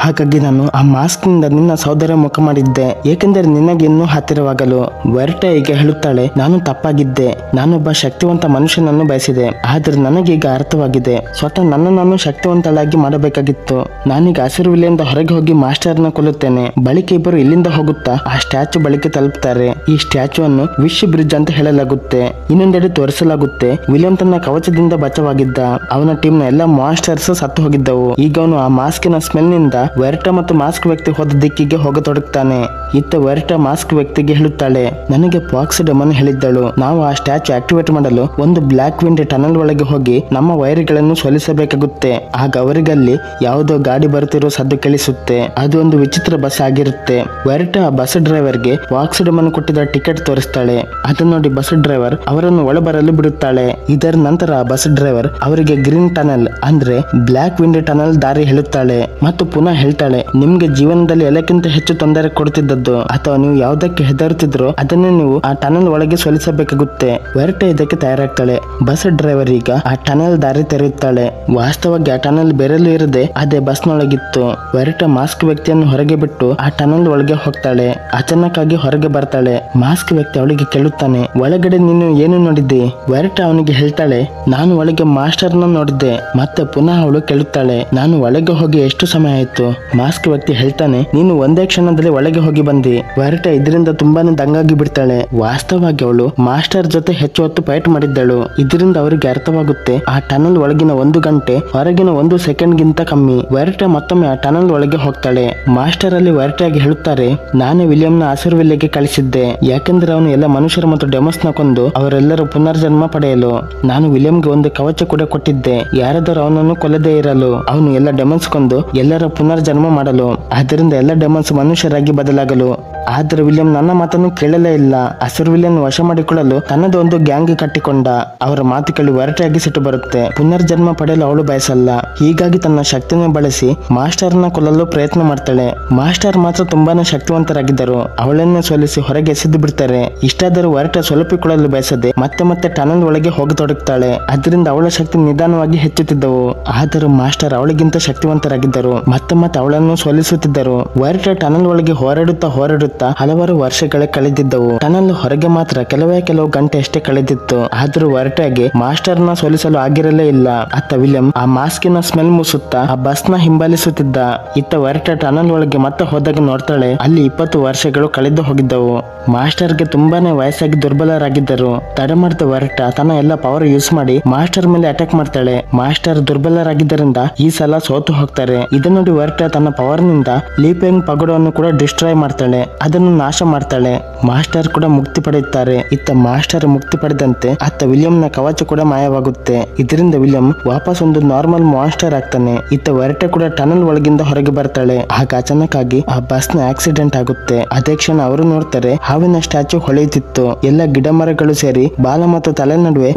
ಹಾಗಾಗಿ ನಾನು ಆ ಮಾಸ್ಕ್ ನಿಂದ ನಿನ್ನ ಸಹೋದರ ಮುಖ ಮಾಡಿದ್ದೆ, ಏಕೆಂದರೆ ನಿನಗೆ ಇನ್ನೂ ಹತ್ತಿರವಾಗಲು. ವರಟೆ ಈಗ ಹೇಳುತ್ತಾಳೆ, ನಾನು ತಪ್ಪಾಗಿದ್ದೆ. ನಾನೊಬ್ಬ ಶಕ್ತಿವಂತ ಮನುಷ್ಯನನ್ನು ಬಯಸಿದೆ. ಆದ್ರೆ ನನಗೀಗ ಅರ್ಥವಾಗಿದೆ, ಸ್ವತಃ ನಾನು ಶಕ್ತಿವಂತಳಾಗಿ ಮಾಡಬೇಕಾಗಿತ್ತು. ನಾನೀಗ ಹಸಿರು ವಿಲೆಯಿಂದ ಹೊರಗೆ ಹೋಗಿ ಮಾಸ್ಟರ್ನ ಕೊಲ್ಲುತ್ತೇನೆ. ಬಳಿಕ ಇಬ್ಬರು ಇಲ್ಲಿಂದ ಹೋಗುತ್ತಾ ಆ ಸ್ಟ್ಯಾಚು ಬಳಿಕೆ ತಲುಪುತ್ತಾರೆ. ಈ ಸ್ಟ್ಯಾಚು ಅನ್ನು ವಿಶ್ ಬ್ರಿಡ್ಜ್ ಅಂತ ಹೇಳಲಾಗುತ್ತೆ. ಇನ್ನೊಂದೆಡೆ ತೋರಿಸಲಾಗುತ್ತೆ ವಿಲಿಯಂ ತನ್ನ ಕವಚದಿಂದ ಬಚಾವಾಗಿದ್ದ. ಅವನ ಟೀಮ್ ನ ಎಲ್ಲ ಮಾಸ್ಟರ್ಸ್ ಸತ್ತು ಹೋಗಿದ್ದವು. ಈಗ ಅವನು ಆ ಮಾಸ್ಕಿನ ಸ್ಮೆಲ್ ನಿಂದ ವೆರಟೆ ಮತ್ತು ಮಾಸ್ಕ್ ವ್ಯಕ್ತಿ ಹೋದ ದಿಕ್ಕಿಗೆ ಹೋಗತೊಡಗುತ್ತಾನೆ. ಇತ್ತ ವೆರಟೆ ಮಾಸ್ಕ್ ವ್ಯಕ್ತಿಗೆ ಹೇಳುತ್ತಾಳೆ, ನನಗೆ ಪಾಕ್ಸಿಡಮನ್ ಹೇಳಿದ್ದಳು, ನಾವು ಆ ಸ್ಟ್ಯಾಚು ಆಕ್ಟಿವೇಟ್ ಮಾಡಲು ಒಂದು ಬ್ಲಾಕ್ ವಿಂಡ್ ಟನಲ್ ಒಳಗೆ ಹೋಗಿ ನಮ್ಮ ವೈರ್ಗಳನ್ನು ಸೋಲಿಸಬೇಕಾಗುತ್ತೆ. ಆಗ ಅವರಿಗಲ್ಲಿ ಯಾವುದೋ ಗಾಡಿ ಬರುತ್ತಿರೋ ಸದ್ದು ಕೇಳಿಸುತ್ತೆ. ಅದು ಒಂದು ವಿಚಿತ್ರ ಬಸ್ ಆಗಿರುತ್ತೆ. ವೆರಟೆ ಆ ಬಸ್ ಡ್ರೈವರ್ಗೆ ಪಾಕ್ಸಿಡಮನ್ ಕೊಟ್ಟಿದ್ದ ಟಿಕೆಟ್ ತೋರಿಸ್ತಾಳೆ. ಅದನ್ನು ನೋಡಿ ಬಸ್ ಡ್ರೈವರ್ ಅವರನ್ನು ಒಳಬರಲು ಬಿಡುತ್ತಾಳೆ. ಇದರ ನಂತರ ಆ ಬಸ್ ಡ್ರೈವರ್ ಅವರಿಗೆ ಗ್ರೀನ್ ಟನಲ್ ಅಂದ್ರೆ ಬ್ಲಾಕ್ ವಿಂಡ್ ಟನಲ್ ದಾರಿ ಹೇಳುತ್ತಾಳೆ ಮತ್ತು ಪುನಃ ಹೇಳ್ತಾಳೆ, ನಿಮ್ಗೆ ಜೀವನದಲ್ಲಿ ಎಲ್ಲಕ್ಕಿಂತ ಹೆಚ್ಚು ತೊಂದರೆ ಕೊಡುತ್ತಿದ್ದದ್ದು ಅಥವಾ ನೀವು ಯಾವುದಕ್ಕೆ ಹೆದರುತ್ತಿದ್ರೋ ಅದನ್ನೇ ನೀವು ಆ ಟನಲ್ ಒಳಗೆ ಸೋಲಿಸಬೇಕಾಗುತ್ತೆ. ವೆರಟೆ ಇದಕ್ಕೆ ತಯಾರಾಗ್ತಾಳೆ. ಬಸ್ ಡ್ರೈವರ್ ಈಗ ಆ ಟನಲ್ ದಾರಿ ತೆರೆಯುತ್ತಾಳೆ. ವಾಸ್ತವವಾಗಿ ಆ ಟನಲ್ ಬೇರೆಲ್ಲೂ ಇರದೆ ಅದೇ ಬಸ್ ನೊಳಗಿತ್ತು. ವೆರಿಟ ಮಾಸ್ಕ್ ವ್ಯಕ್ತಿಯನ್ನು ಹೊರಗೆ ಬಿಟ್ಟು ಆ ಟನಲ್ ಒಳಗೆ ಹೋಗ್ತಾಳೆ. ಅಚಾನಕ್ ಆಗಿ ಹೊರಗೆ ಬರ್ತಾಳೆ. ಮಾಸ್ಕ್ ವ್ಯಕ್ತಿ ಅವಳಿಗೆ ಕೇಳುತ್ತಾನೆ, ಒಳಗಡೆ ನೀನು ಏನು ನೋಡಿದ್ದೆ? ವೆರಿಟ ಅವನಿಗೆ ಹೇಳ್ತಾಳೆ, ನಾನು ಒಳಗೆ ಮಾಸ್ಟರ್ನ ನೋಡಿದ್ದೆ. ಮತ್ತೆ ಪುನಃ ಅವಳು ಕೇಳುತ್ತಾಳೆ, ನಾನು ಒಳಗೆ ಹೋಗಿ ಎಷ್ಟು ಸಮಯ ಆಯ್ತು? ಮಾಸ್ಕ್ ವ್ಯಕ್ತಿ ಹೇಳ್ತಾನೆ, ನೀನು ಒಂದೇ ಕ್ಷಣದಲ್ಲಿ ಒಳಗೆ ಹೋಗಿ ಬಂದಿ. ವೆರಿಟ ಇದರಿಂದ ತುಂಬಾನೇ ದಂಗಾಗಿ ಬಿಡ್ತಾಳೆ. ವಾಸ್ತವವಾಗಿ ಅವಳು ಮಾಸ್ಟರ್ ಜೊತೆ ಹೆಚ್ಚು ಹೊತ್ತು ಫೈಟ್ ಮಾಡಿದ್ದಳು. ಇದರಿಂದ ಅವರಿಗೆ ಅರ್ಥವಾಗುತ್ತೆ ಆ ಟನಲ್ ಒಳಗಿನ 1 ಗಂಟೆ ಹೊರಗಿನ 1 ಸೆಕೆಂಡ್ ಗಿಂತ ಕಮ್ಮಿ. ವೆರಿಟ ಮತ್ತೊಮ್ಮೆ ಆ ಟನಲ್ ಒಳಗೆ ಹೋಗ್ತಾಳೆ. ಮಾಸ್ಟರ್ ಅಲ್ಲಿ ವೆರಿಟಾಗಿ ಹೇಳುತ್ತಾರೆ, ನಾನೇ ವಿಲಿಯಂನ ಆಸುರ್ವಿಲ್ಲೆಗೆ ಕಳಿಸಿದ್ದೆ. ಯಾಕೆಂದ್ರೆ ಅವನು ಎಲ್ಲ ಮನುಷ್ಯರು ಮತ್ತು ಡೆಮಸ್ ನ ಕೊಂದು ಅವರೆಲ್ಲರೂ ಪುನರ್ಜನ್ಮ ಪಡೆಯಲು. ನಾನು ವಿಲಿಯಂಗೆ ಒಂದು ಕವಚ ಕೂಡ ಕೊಟ್ಟಿದ್ದೆ, ಯಾರಾದರೂ ಅವನನ್ನು ಕೊಲ್ಲದೇ ಇರಲು. ಅವನು ಎಲ್ಲ ಡೆಮನ್ಸ್ ಕೊಂದು ಎಲ್ಲರ ಪುನರ್ಜನ್ಮ ಮಾಡಲು, ಆದ್ದರಿಂದ ಎಲ್ಲ ಡೆಮನ್ಸ್ ಮನುಷ್ಯರಾಗಿ ಬದಲಾಗಲು. ಆದ್ರೆ ವಿಲಿಯಂ ನನ್ನ ಮಾತನ್ನು ಕೇಳಲೇ ಇಲ್ಲ. ಆಸುರ್ವಿಲ್ಯನ್ನು ವಶ ಮಾಡಿಕೊಳ್ಳಲು ತನ್ನದೇ ಒಂದು ಗ್ಯಾಂಗ್ ಕಟ್ಟಿಕೊಂಡ. ಅವರ ಮಾತು ಕೇಳಿ ವೆರಿಟಾಗಿ ಸಿಟ್ಟು ಬರುತ್ತೆ. ಪುನರ್ಜನ್ಮ ಪಡೆಯಲು ಅವಳು ಬಯಸಲ್ಲ. ಹೀಗಾಗಿ ತನ್ನ ಶಕ್ತಿಯನ್ನು ಬಳಸಿ ಮಾಸ್ಟರ್ನ ಕೊಲ್ಲಲು ಪ್ರಯತ್ನ ಮಾಡ್ತಾಳೆ. ಮಾಸ್ಟರ್ ಮಾತ್ರ ತುಂಬಾನೇ ಶಕ್ತಿವಂತರಾಗಿದ್ದರು. ಅವಳನ್ನೇ ಸೋಲಿಸಿ ಹೊರಗೆ ಎಸೆದು ಬಿಡ್ತಾರೆ. ಇಷ್ಟಾದರೂ ವೆರಿಟ ಸ್ವಲ್ಪಿಕೊಳ್ಳಲು ಬಯಸದೆ ಮತ್ತೆ ಮತ್ತೆ ಟನಲ್ ಒಳಗೆ ಹೋಗತೊಡಗುತ್ತಾಳೆ. ಅದರಿಂದ ಅವಳ ಶಕ್ತಿ ನಿಧಾನವಾಗಿ ಹೆಚ್ಚುತ್ತಿದ್ದವು. ಆದರೂ ಮಾಸ್ಟರ್ ಅವಳಿಗಿಂತ ಶಕ್ತಿವಂತರಾಗಿದ್ದರು. ಮತ್ತೆ ಮತ್ತೆ ಅವಳನ್ನು ಸೋಲಿಸುತ್ತಿದ್ದರು. ವೆರಿಟ ಟನಲ್ ಒಳಗೆ ಹೋರಾಡುತ್ತಾ ಹಲವಾರು ವರ್ಷಗಳೇ ಕಳೆದಿದ್ದವು. ಟನಲ್ ಹೊರಗೆ ಮಾತ್ರ ಕೆಲವು ಗಂಟೆ ಅಷ್ಟೇ ಕಳೆದಿತ್ತು. ಆದರೂ ವೆರಿಟಾಗೆ ಮಾಸ್ಟರ್ನ ಸೋಲಿಸಲು ಆಗಿರಲೇ ಇಲ್ಲ. ಅತ್ತ ವಿಲಿಯಂ ಆ ಮಾಸ್ಕಿನ ಸ್ಮೆಲ್ ಮುಸುತ್ತಾ ಆ ಬಸ್ನ ಹಿಂಬಾಲಿಸುತ್ತಿದ್ದ. ಇತ್ತ ವೆರಿಟ ಟನಲ್ ಒಳಗೆ ಮತ್ತೆ ಹೋದಾಗ ನೋಡ್ತಾಳೆ, ಅಲ್ಲಿ 20 ವರ್ಷಗಳು ಕಳೆದು ಹೋಗಿದ್ದವು. ಮಾಸ್ಟರ್ಗೆ ತುಂಬಾನೇ ವಯಸ್ಸಾಗಿ ದುರ್ಬಲರಾಗಿದ್ದರು. ತಡೆ ಮಾಡಿದ ವೆರಿಟ ತನ್ನ ಎಲ್ಲ ಪವರ್ ಯೂಸ್ ಮಾಡಿ ಮಾಸ್ಟರ್ ಮೇಲೆ ಅಟ್ಯಾಕ್ ಮಾಡ್ತಾಳೆ. ಮಾಸ್ಟರ್ ದುರ್ಬಲರಾಗಿದ್ದರಿಂದ ಈ ಸಲ ಸೋತು ಹೋಗ್ತಾರೆ. ಇದನ್ನು ನೋಡಿ ವೆರಿಟ ತನ್ನ ಪವರ್ ನಿಂದ ಲೀಪೆಂಗ್ ಪಗೋಡವನ್ನು ಕೂಡ ಡಿಸ್ಟ್ರಾಯ್ ಮಾಡ್ತಾಳೆ. ಅದನ್ನು ನಾಶ ಮಾಡ್ತಾಳೆ. ಮಾಸ್ಟರ್ ಕೂಡ ಮುಕ್ತಿ ಪಡೆಯುತ್ತಾರೆ. ಇತ್ತ ಮಾಸ್ಟರ್ ಮುಕ್ತಿ ಪಡೆದಂತೆ ಅತ್ತ ವಿಲಿಯಂನ ಕವಚ ಕೂಡ ಮಾಯವಾಗುತ್ತೆ. ಇದರಿಂದ ವಿಲಿಯಂ ವಾಪಸ್ ಒಂದು ನಾರ್ಮಲ್ ಮಾನ್ಸ್ಟರ್ ಆಗ್ತಾನೆ. ಇತ್ತ ವೆರಿಟ ಕೂಡ ಟನಲ್ ಒಳಗಿಂದ ಹೊರಗೆ ಬರ್ತಾಳೆ. ಆಗ ಅಚಾನಕ್ ಆಗಿ ಆ ಬಸ್ ನ ಆಕ್ಸಿಡೆಂಟ್ ಆಗುತ್ತೆ. ಅದೇ ಕ್ಷಣ ಅವರು ನೋಡ್ತಾರೆ, ಹಾವಿನ ಸ್ಟ್ಯಾಚು ಹೊಳೆಯುತ್ತಿತ್ತು. ಎಲ್ಲ ಗಿಡ ಮರಗಳು ಸೇರಿ ಬಾಲ ಮತ್ತು ತಲೆ ನಡುವೆ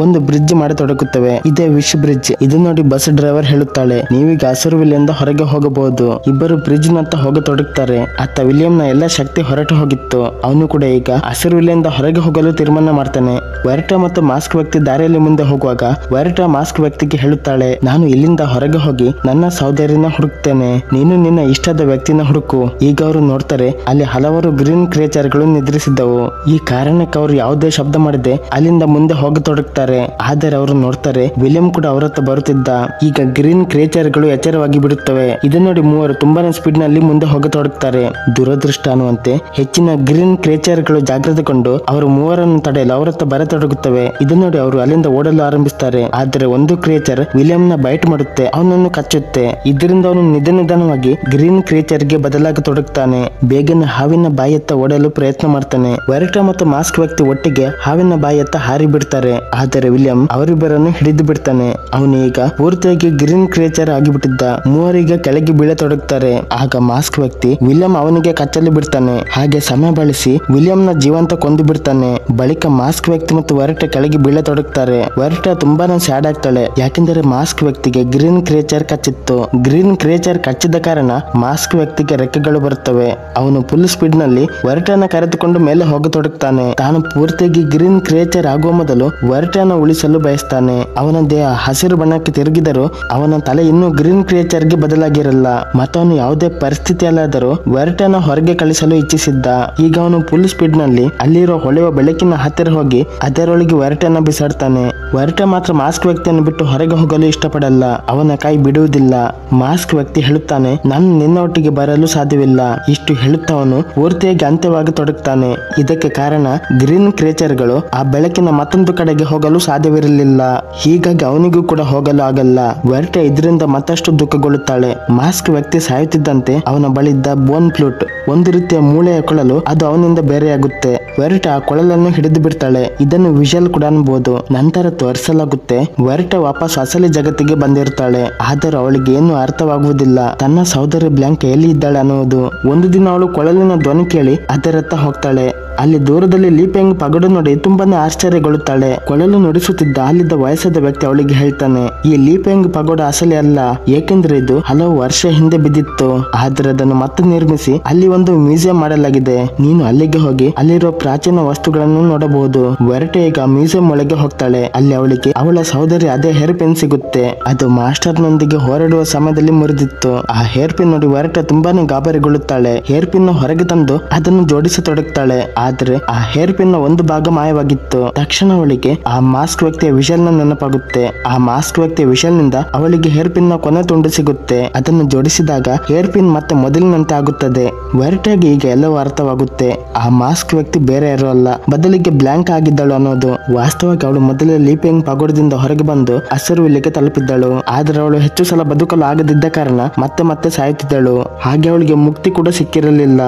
ಒಂದು ಬ್ರಿಡ್ಜ್ ಮಾಡತೊಡಗುತ್ತವೆ. ಇದೇ ವಿಶ್ ಬ್ರಿಡ್ಜ್. ಇದು ನೋಡಿ ಬಸ್ ಡ್ರೈವರ್ ಹೇಳುತ್ತಾಳೆ, ನೀವೀಗ ಆಸುರ್ವಿಲ್ಲೆಯಿಂದ ಹೊರಗೆ ಹೋಗಬಹುದು. ಇಬ್ಬರು ಬ್ರಿಡ್ಜ್ ನತ್ತ ಹೋಗತೊಡಗುತ್ತಾರೆ. ಅತ್ತ ವಿಲಿಯಂನ ಎಲ್ಲ ಶಕ್ತಿ ಹೊರಟು ಹೋಗಿತ್ತು. ಅವನು ಕೂಡ ಈಗ ಆಸುರ್ವಿಲ್ಲೆಯಿಂದ ಹೊರಗೆ ಹೋಗಲು ತೀರ್ಮಾನ ಮಾಡ್ತಾನೆ. ವೆರಿಟ ಮತ್ತು ಮಾಸ್ಕ್ ವ್ಯಕ್ತಿ ದಾರಿಯಲ್ಲಿ ಮುಂದೆ ಹೋಗುವಾಗ ವೆರಿಟ ಮಾಸ್ಕ್ ವ್ಯಕ್ತಿಗೆ ಹೇಳುತ್ತಾಳೆ, ನಾನು ಇಲ್ಲಿಂದ ಹೊರಗೆ ಹೋಗಿ ನನ್ನ ಸಹೋದರಿನ ಹುಡುಕ್ತೇನೆ, ನೀನು ನಿನ್ನ ಇಷ್ಟದ ವ್ಯಕ್ತಿನ ಹುಡುಕು. ಈಗ ಅವರು ನೋಡ್ತಾರೆ, ಅಲ್ಲಿ ಹಲವಾರು ಗ್ರೀನ್ ಕ್ರಿಯೇಚರ್ಗಳು ನಿದ್ರಿಸಿದ್ದವು. ಈ ಕಾರಣಕ್ಕೆ ಅವರು ಯಾವುದೇ ಶಬ್ದ ಮಾಡದೆ ಅಲ್ಲಿಂದ ಮುಂದೆ ಹೋಗತೊಡಗುತ್ತಾರೆ. ಆದರೆ ಅವರು ನೋಡ್ತಾರೆ, ವಿಲಿಯಂ ಕೂಡ ಅವರತ್ತ ಬರುತ್ತಿದ್ದ. ಈಗ ಗ್ರೀನ್ ಕ್ರಿಯೇಚರ್ಗಳು ಎಚ್ಚರವಾಗಿ ಬಿಡುತ್ತವೆ. ಇದನ್ನು ನೋಡಿ ಮೂವರು ತುಂಬಾನೇ ಸ್ಪೀಡ್ ನಲ್ಲಿ ಮುಂದೆ ಹೋಗತೊಡಗುತ್ತಾರೆ. ದುರದೃಷ್ಟ ಅನ್ನುವಂತೆ ಹೆಚ್ಚಿನ ಗ್ರೀನ್ ಕ್ರಿಯೇಚರ್ಗಳು ಜಾಗೃತಗೊಂಡು ಅವರು ಮೂವರನ್ನು ತಡೆಯಲು ಅವರತ್ತ ಬರತೊಡಗುತ್ತವೆ. ಇದನ್ನು ನೋಡಿ ಅವರು ಅಲ್ಲಿಂದ ಓಡಲು ಆರಂಭಿಸುತ್ತಾರೆ. ಆದರೆ ಒಂದು ಕ್ರಿಯೇಚರ್ ವಿಲಿಯಂನ ಬೈಟ್ ಮಾಡುತ್ತೆ, ಅವನನ್ನು ಕಚ್ಚುತ್ತೆ. ಇದರಿಂದ ಅವನು ನಿಧಾನವಾಗಿ ಗ್ರೀನ್ ಕ್ರಿಯೇಚರ್ ಗೆ ಬದಲಾಗತೊಡಗುತ್ತಾನೆ. ಬೇಗನೆ ಹಾವಿನ ಬಾಯತ್ತ ಓಡಲು ಪ್ರಯತ್ನ ಮಾಡ್ತಾನೆ. ವೆರಿಟ ಮತ್ತು ಮಾಸ್ಕ್ ವ್ಯಕ್ತಿ ಒಟ್ಟಿಗೆ ಹಾವಿನ ಬಾಯತ್ತ ಹಾರಿ ಬಿಡ್ತಾರೆ. ಆದರೆ ವಿಲಿಯಂ ಅವರಿಬ್ಬರನ್ನು ಹಿಡಿದು ಬಿಡ್ತಾನೆ. ಅವನು ಈಗ ಪೂರ್ತಿಯಾಗಿ ಗ್ರೀನ್ ಕ್ರಿಯೇಚರ್ ಆಗಿಬಿಟ್ಟಿದ್ದ. ಮೂವರೀಗ ಕೆಳಗೆ ಬೀಳತೊಡಗುತ್ತಾರೆ. ಆಗ ಮಾಸ್ಕ್ ವ್ಯಕ್ತಿ ವಿಲಿಯಂ ಅವನಿಗೆ ಕಚ್ಚಲು ಬಿಡ್ತಾನೆ. ಹಾಗೆ ಸಮಯ ಬಳಸಿ ವಿಲಿಯಂನ ಜೀವಂತ ಕೊಂದು ಬಿಡ್ತಾನೆ. ಬಳಿಕ ಮಾಸ್ಕ್ ವ್ಯಕ್ತಿ ಮತ್ತು ವೆರಿಟ ಕೆಳಗೆ ಬೀಳತೊಡಗುತ್ತಾರೆ. ವೆರಿಟ ತುಂಬಾನೇ ಸ್ಯಾಡ್ ಆಗ್ತಾಳೆ. ಯಾಕೆಂದರೆ ಮಾಸ್ಕ್ ವ್ಯಕ್ತಿಗೆ ಗ್ರೀನ್ ಕ್ರಿಯೇಚರ್ ಕಚ್ಚಿತ್ತು. ಗ್ರೀನ್ ಕ್ರಿಯೇಚರ್ ಕಚ್ಚಿದ ಕಾರಣ ಮಾಸ್ಕ್ ವ್ಯಕ್ತಿಗೆ ರೆಕ್ಕೆಗಳು ಬರುತ್ತವೆ. ಅವನು ಫುಲ್ ಸ್ಪೀಡ್ ನಲ್ಲಿ ವೆರಿಟನ ಕರೆದುಕೊಂಡು ಮೇಲೆ ಹೋಗತೊಡಗುತ್ತಾನೆ. ತಾನು ಪೂರ್ತಿಯಾಗಿ ಗ್ರೀನ್ ಕ್ರಿಯೇಚರ್ ಆಗುವ ಮೊದಲು ವೆರಿಟನ ಉಳಿಸಲು ಬಯಸ್ತಾನೆ. ಅವನ ದೇಹ ಹಸಿರು ಬಣ್ಣಕ್ಕೆ ತಿರುಗಿದರೂ ಅವನ ತಲೆ ಇನ್ನೂ ಗ್ರೀನ್ ಕ್ರಿಯೇಚರ್ ಗೆ ಬದಲಾಗಿರಲ್ಲ. ಮತ್ತವನು ಯಾವುದೇ ಪರಿಸ್ಥಿತಿಯಲ್ಲಾದರೂ ವೆರಿಟನ ಹೊರಗೆ ಕಳಿಸಲು ಇಚ್ಛಿಸಿದ್ದ. ಈಗ ಅವನು ಫುಲ್ ಸ್ಪೀಡ್ ನಲ್ಲಿ ಅಲ್ಲಿರೋ ಹೊಳೆಯುವ ಬೆಳಕಿನ ಹತ್ತಿರ ಹೋಗಿ ಅದರೊಳಗೆ ವೆರಿಟನ ಬಿಸಾಡ್ತಾನೆ. ವೆರಿಟ ಮಾತ್ರ ಮಾಸ್ಕ್ ವ್ಯಕ್ತಿಯನ್ನು ಬಿಟ್ಟು ಹೊರಗೆ ಹೋಗಲು ಇಷ್ಟಪಡಲ್ಲ. ಅವನ ಕೈ ಬಿಡುವುದಿಲ್ಲ. ಮಾಸ್ಕ್ ವ್ಯಕ್ತಿ ಹೇಳುತ್ತಾನೆ, ನಾನು ನಿನ್ನ ಒಟ್ಟಿಗೆ ಬರಲು ಸಾಧ್ಯವಿಲ್ಲ. ಇಷ್ಟು ಹೇಳುತ್ತಾ ಅವನು ಪೂರ್ತಿಯಾಗಿ ಅಂತ್ಯವಾಗಿ ತೊಡಗುತ್ತಾನೆ. ಇದಕ್ಕೆ ಕಾರಣ ಗ್ರೀನ್ ಕ್ರಿಯೇಚರ್ಗಳು ಆ ಬೆಳಕಿನ ಮತ್ತೊಂದು ಕಡೆಗೆ ಹೋಗಲು ಸಾಧ್ಯವಿರಲಿಲ್ಲ. ಹೀಗಾಗಿ ಅವನಿಗೂ ಕೂಡ ಹೋಗಲು ಆಗಲ್ಲ. ವೆರಿಟ ಇದರಿಂದ ಮತ್ತಷ್ಟು ದುಃಖಗೊಳ್ಳುತ್ತಾಳೆ. ಮಾಸ್ಕ್ ವ್ಯಕ್ತಿ ಸಾಯುತ್ತಿದ್ದಂತೆ ಅವನ ಬಳಿದ್ದ ಬೋನ್ ಫ್ಲೂಟ್, ಒಂದು ರೀತಿಯ ಮೂಳೆಯ ಕೊಳಲು, ಅದು ಅವನಿಂದ ಬೇರೆಯಾಗುತ್ತೆ. ವೆರಿಟ ಆ ಕೊಳಲನ್ನು ಹಿಡಿದು ಬಿಡ್ತಾಳೆ. ಇದನ್ನು ವಿಜುವಲ್ ಕೂಡ ಅನ್ಬಹುದು. ನಂತರ ತೋರಿಸಲಾಗುತ್ತೆ, ವೆರಿಟ ವಾಪಸ್ ಅಸಲಿ ಜಗತ್ತಿಗೆ ಬಂದಿರುತ್ತಾಳೆ. ಆದರೂ ಅವಳಿಗೆ ಏನು ಅರ್ಥವಾಗುವುದಿಲ್ಲ, ತನ್ನ ಸಹೋದರಿ ಬ್ಲ್ಯಾಂಕ್ ಎಲ್ಲಿ ಇದ್ದಾಳೆ ಅನ್ನುವುದು. ಒಂದು ದಿನ ಅವಳು ಕೊಳಲಿನ ಧ್ವನಿ ಕೇಳಿ ಅದರತ್ತ ಹೋಗ್ತಾಳೆ. ಅಲ್ಲಿ ದೂರದಲ್ಲಿ ಲೀಪೆಂಗ್ ಪಗಡು ನೋಡಿ ತುಂಬಾನೇ ಆಶ್ಚರ್ಯಗೊಳ್ಳುತ್ತಾಳೆ. ಕೊಳಲು ನುಡಿಸುತ್ತಿದ್ದ ಅಲ್ಲಿದ್ದ ವಯಸ್ಸಾದ ವ್ಯಕ್ತಿ ಅವಳಿಗೆ ಹೇಳ್ತಾನೆ, ಈ ಲೀಪೆಂಗ್ ಪಗೋಡ ಅಸಲಿ ಅಲ್ಲ, ಏಕೆಂದ್ರೆ ಇದು ಹಲವು ವರ್ಷ ಹಿಂದೆ ಬಿದ್ದಿತ್ತು. ಆದ್ರೆ ಅದನ್ನು ಮತ್ತೆ ನಿರ್ಮಿಸಿ ಅಲ್ಲಿ ಒಂದು ಮ್ಯೂಸಿಯಂ ಮಾಡಲಾಗಿದೆ. ಮಾಡಲಾಗಿದೆ. ನೀನು ಅಲ್ಲಿಗೆ ಹೋಗಿ ಅಲ್ಲಿರೋ ಪ್ರಾಚೀನ ವಸ್ತುಗಳನ್ನು ನೋಡಬಹುದು. ವೆರಟೆ ಈಗ ಮ್ಯೂಸಿಯಂ ಒಳಗೆ ಹೋಗ್ತಾಳೆ. ಅಲ್ಲಿ ಅವಳಿಗೆ ಅವಳ ಸಹೋದರಿ ಅದೇ ಹೇರ್ ಪಿನ್ ಸಿಗುತ್ತೆ. ಅದು ಮಾಸ್ಟರ್ ನೊಂದಿಗೆ ಹೋರಾಡುವ ಸಮಯದಲ್ಲಿ ಮುರಿದಿತ್ತು. ಆ ಹೇರ್ ಪಿನ್ ನೋಡಿ ವೆರಟೆ ತುಂಬಾನೇ ಗಾಬರಿಗೊಳ್ಳುತ್ತಾಳೆ. ಹೇರ್ ಪಿನ್ ಹೊರಗೆ ತಂದು ಅದನ್ನು ಜೋಡಿಸತೊಡಗ್ತಾಳೆ. ಆದ್ರೆ ಆ ಹೇರ್ ಪಿನ್ ಒಂದು ಭಾಗ ಮಾಯವಾಗಿತ್ತು. ತಕ್ಷಣ ಅವಳಿಗೆ ಆ ಮಾಸ್ಕ್ ವ್ಯಕ್ತಿಯ ವಿಷಲ್ ನ ನೆನಪಾಗುತ್ತೆ. ಆ ಮಾಸ್ಕ್ ವ್ಯಕ್ತಿಯ ವಿಷಲ್ ನಿಂದ ಅವಳಿಗೆ ಹೇರ್ ಪಿನ್ ನ ಕೊನೆ ತುಂಡು ಸಿಗುತ್ತೆ. ಅದನ್ನು ಜೋಡಿಸಿದಾಗ ಹೇರ್ ಪಿನ್ ಮತ್ತೆ ಮೊದಲಿನಂತೆ ಆಗುತ್ತದೆ. ವೆರಟೆಗೆ ಈಗ ಎಲ್ಲವೂ ಅರ್ಥವಾಗುತ್ತೆ. ಆ ಮಾಸ್ಕ್ ವ್ಯಕ್ತಿ ಬೇರೆ ಯಾರು ಅಲ್ಲ, ಬದಲಿಗೆ ಬ್ಲಾಂಕ್ ಆಗಿದ್ದಳು ಅನ್ನೋದು. ವಾಸ್ತವವಾಗಿ ಅವಳು ಮೊದಲೇ ಲೀಪಿಂಗ್ ಪಗೋಡದಿಂದ ಹೊರಗೆ ಬಂದು ಅಸುರುವಿಲ್ಲಿಗೆ ತಲುಪಿದ್ದಳು. ಆದ್ರೆ ಅವಳು ಹೆಚ್ಚು ಸಲ ಬದುಕಲು ಆಗದಿದ್ದ ಕಾರಣ ಮತ್ತೆ ಮತ್ತೆ ಸಾಯುತ್ತಿದ್ದಳು. ಹಾಗೆ ಅವಳಿಗೆ ಮುಕ್ತಿ ಕೂಡ ಸಿಕ್ಕಿರಲಿಲ್ಲ,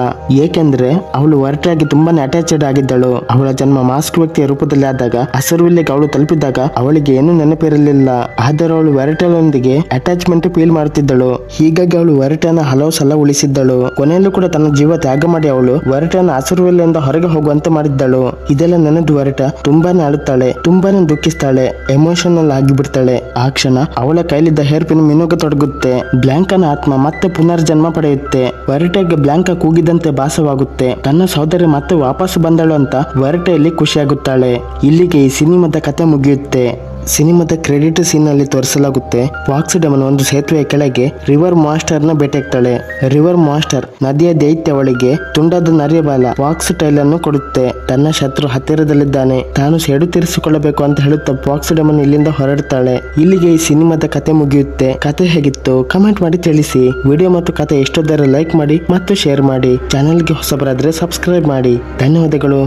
ಏಕೆಂದ್ರೆ ಅವಳು ವೆರಟೆಗೆ ತುಂಬಾನೇ ಅಟ್ಯಾಚೆಡ್ ಆಗಿದ್ದಳು. ಅವಳ ಜನ್ಮ ಮಾಸ್ಕ್ ವ್ಯಕ್ತಿಯ ರೂಪದಲ್ಲಿ ಆದಾಗ ಅಸುರುವಿಲ್ಲಿಗೆ ಅವಳು ತಲುಪಿದಾಗ ಅವಳಿಗೆ ಏನೂ ನೆನಪಿರಲಿಲ್ಲ. ಆದರೆ ಅವಳು ವೆರಟೆಯೊಂದಿಗೆ ಅಟ್ಯಾಚ್ಮೆಂಟ್ ಫೀಲ್ ಮಾಡುತ್ತಿದ್ದಳು. ಹೀಗಾಗಿ ಅವಳು ವೆರಟೆನ ಹಲವು ಸಲ ಉಳಿಸಿದ್ದಳು. ಕೊನೆಯಲ್ಲೂ ಕೂಡ ತನ್ನ ಜೀವ ತ್ಯಾಗ ಮಾಡಿ ಅವಳು ವೆರಟೆನ ಅಸುರುವಿಲ್ಲಿಂದ ಹೊರಗೆ ಹೋಗುವಂತೆ ಮಾಡಿದ್ದಳು. ಇದೆಲ್ಲ ನೆನೆದು ವೆರಟೆ ತುಂಬಾನೇ ಅಳುತ್ತಾಳೆ, ತುಂಬಾನೇ ದುಃಖಿಸ್ತಾಳೆ, ಎಮೋಷನಲ್ ಆಗಿಬಿಡ್ತಾಳೆ. ಆ ಕ್ಷಣ ಅವಳ ಕೈಲಿದ್ದ ಹೇರ್ ಪಿನ್ ಮಿನುಗತೊಡಗುತ್ತೆ. ಬ್ಲಾಂಕನ ಆತ್ಮ ಮತ್ತೆ ಪುನರ್ಜನ್ಮ ಪಡೆಯುತ್ತೆ. ವೆರಟೆಗೆ ಬ್ಲಾಂಕ ಕೂಗಿದಂತೆ ಭಾಸವಾಗುತ್ತೆ. ತನ್ನ ಸಹೋದರಿ ಮತ್ತೆ ವಾಪಸ್ ಬಂದಳು ಅಂತ ವೆರಟೆಯಲ್ಲಿ ಖುಷಿಯಾಗುತ್ತಾಳೆ. ಇಲ್ಲಿಗೆ ಈ ಸಿನಿಮಾದ ಕತೆ ಮುಗಿಯುತ್ತೆ. ಸಿನಿಮಾದ ಕ್ರೆಡಿಟ್ ಸೀನ್ ನಲ್ಲಿ ತೋರಿಸಲಾಗುತ್ತೆ, ಫಾಕ್ಸ್ ಡೆಮನ್ ಒಂದು ಸೇತುವೆಯ ಕೆಳಗೆ ರಿವರ್ ಮಾಸ್ಟರ್ ನ ಭೇಟಿಯಾಗ್ತಾಳೆ. ರಿವರ್ ಮಾಸ್ಟರ್ ನದಿಯ ದೈತ್ಯ ಅವಳಿಗೆ ತುಂಡಾದ ನರಿಯ ಬಾಲ ಫಾಕ್ಸ್ ಟೈಲ್ ಅನ್ನು ಕೊಡುತ್ತೆ. ತನ್ನ ಶತ್ರು ಹತ್ತಿರದಲ್ಲಿದ್ದಾನೆ, ತಾನು ಸೇಡು ತೀರಿಸಿಕೊಳ್ಳಬೇಕು ಅಂತ ಹೇಳುತ್ತಾ ಫಾಕ್ಸ್ ಡೆಮನ್ ಇಲ್ಲಿಂದ ಹೊರಡ್ತಾಳೆ. ಇಲ್ಲಿಗೆ ಈ ಸಿನಿಮಾದ ಕತೆ ಮುಗಿಯುತ್ತೆ. ಕತೆ ಹೇಗಿತ್ತು ಕಮೆಂಟ್ ಮಾಡಿ ತಿಳಿಸಿ. ವಿಡಿಯೋ ಮತ್ತು ಕತೆ ಇಷ್ಟೊಂದರೆ ಲೈಕ್ ಮಾಡಿ ಮತ್ತು ಶೇರ್ ಮಾಡಿ. ಚಾನೆಲ್ಗೆ ಹೊಸಬರಾದ್ರೆ ಸಬ್ಸ್ಕ್ರೈಬ್ ಮಾಡಿ. ಧನ್ಯವಾದಗಳು.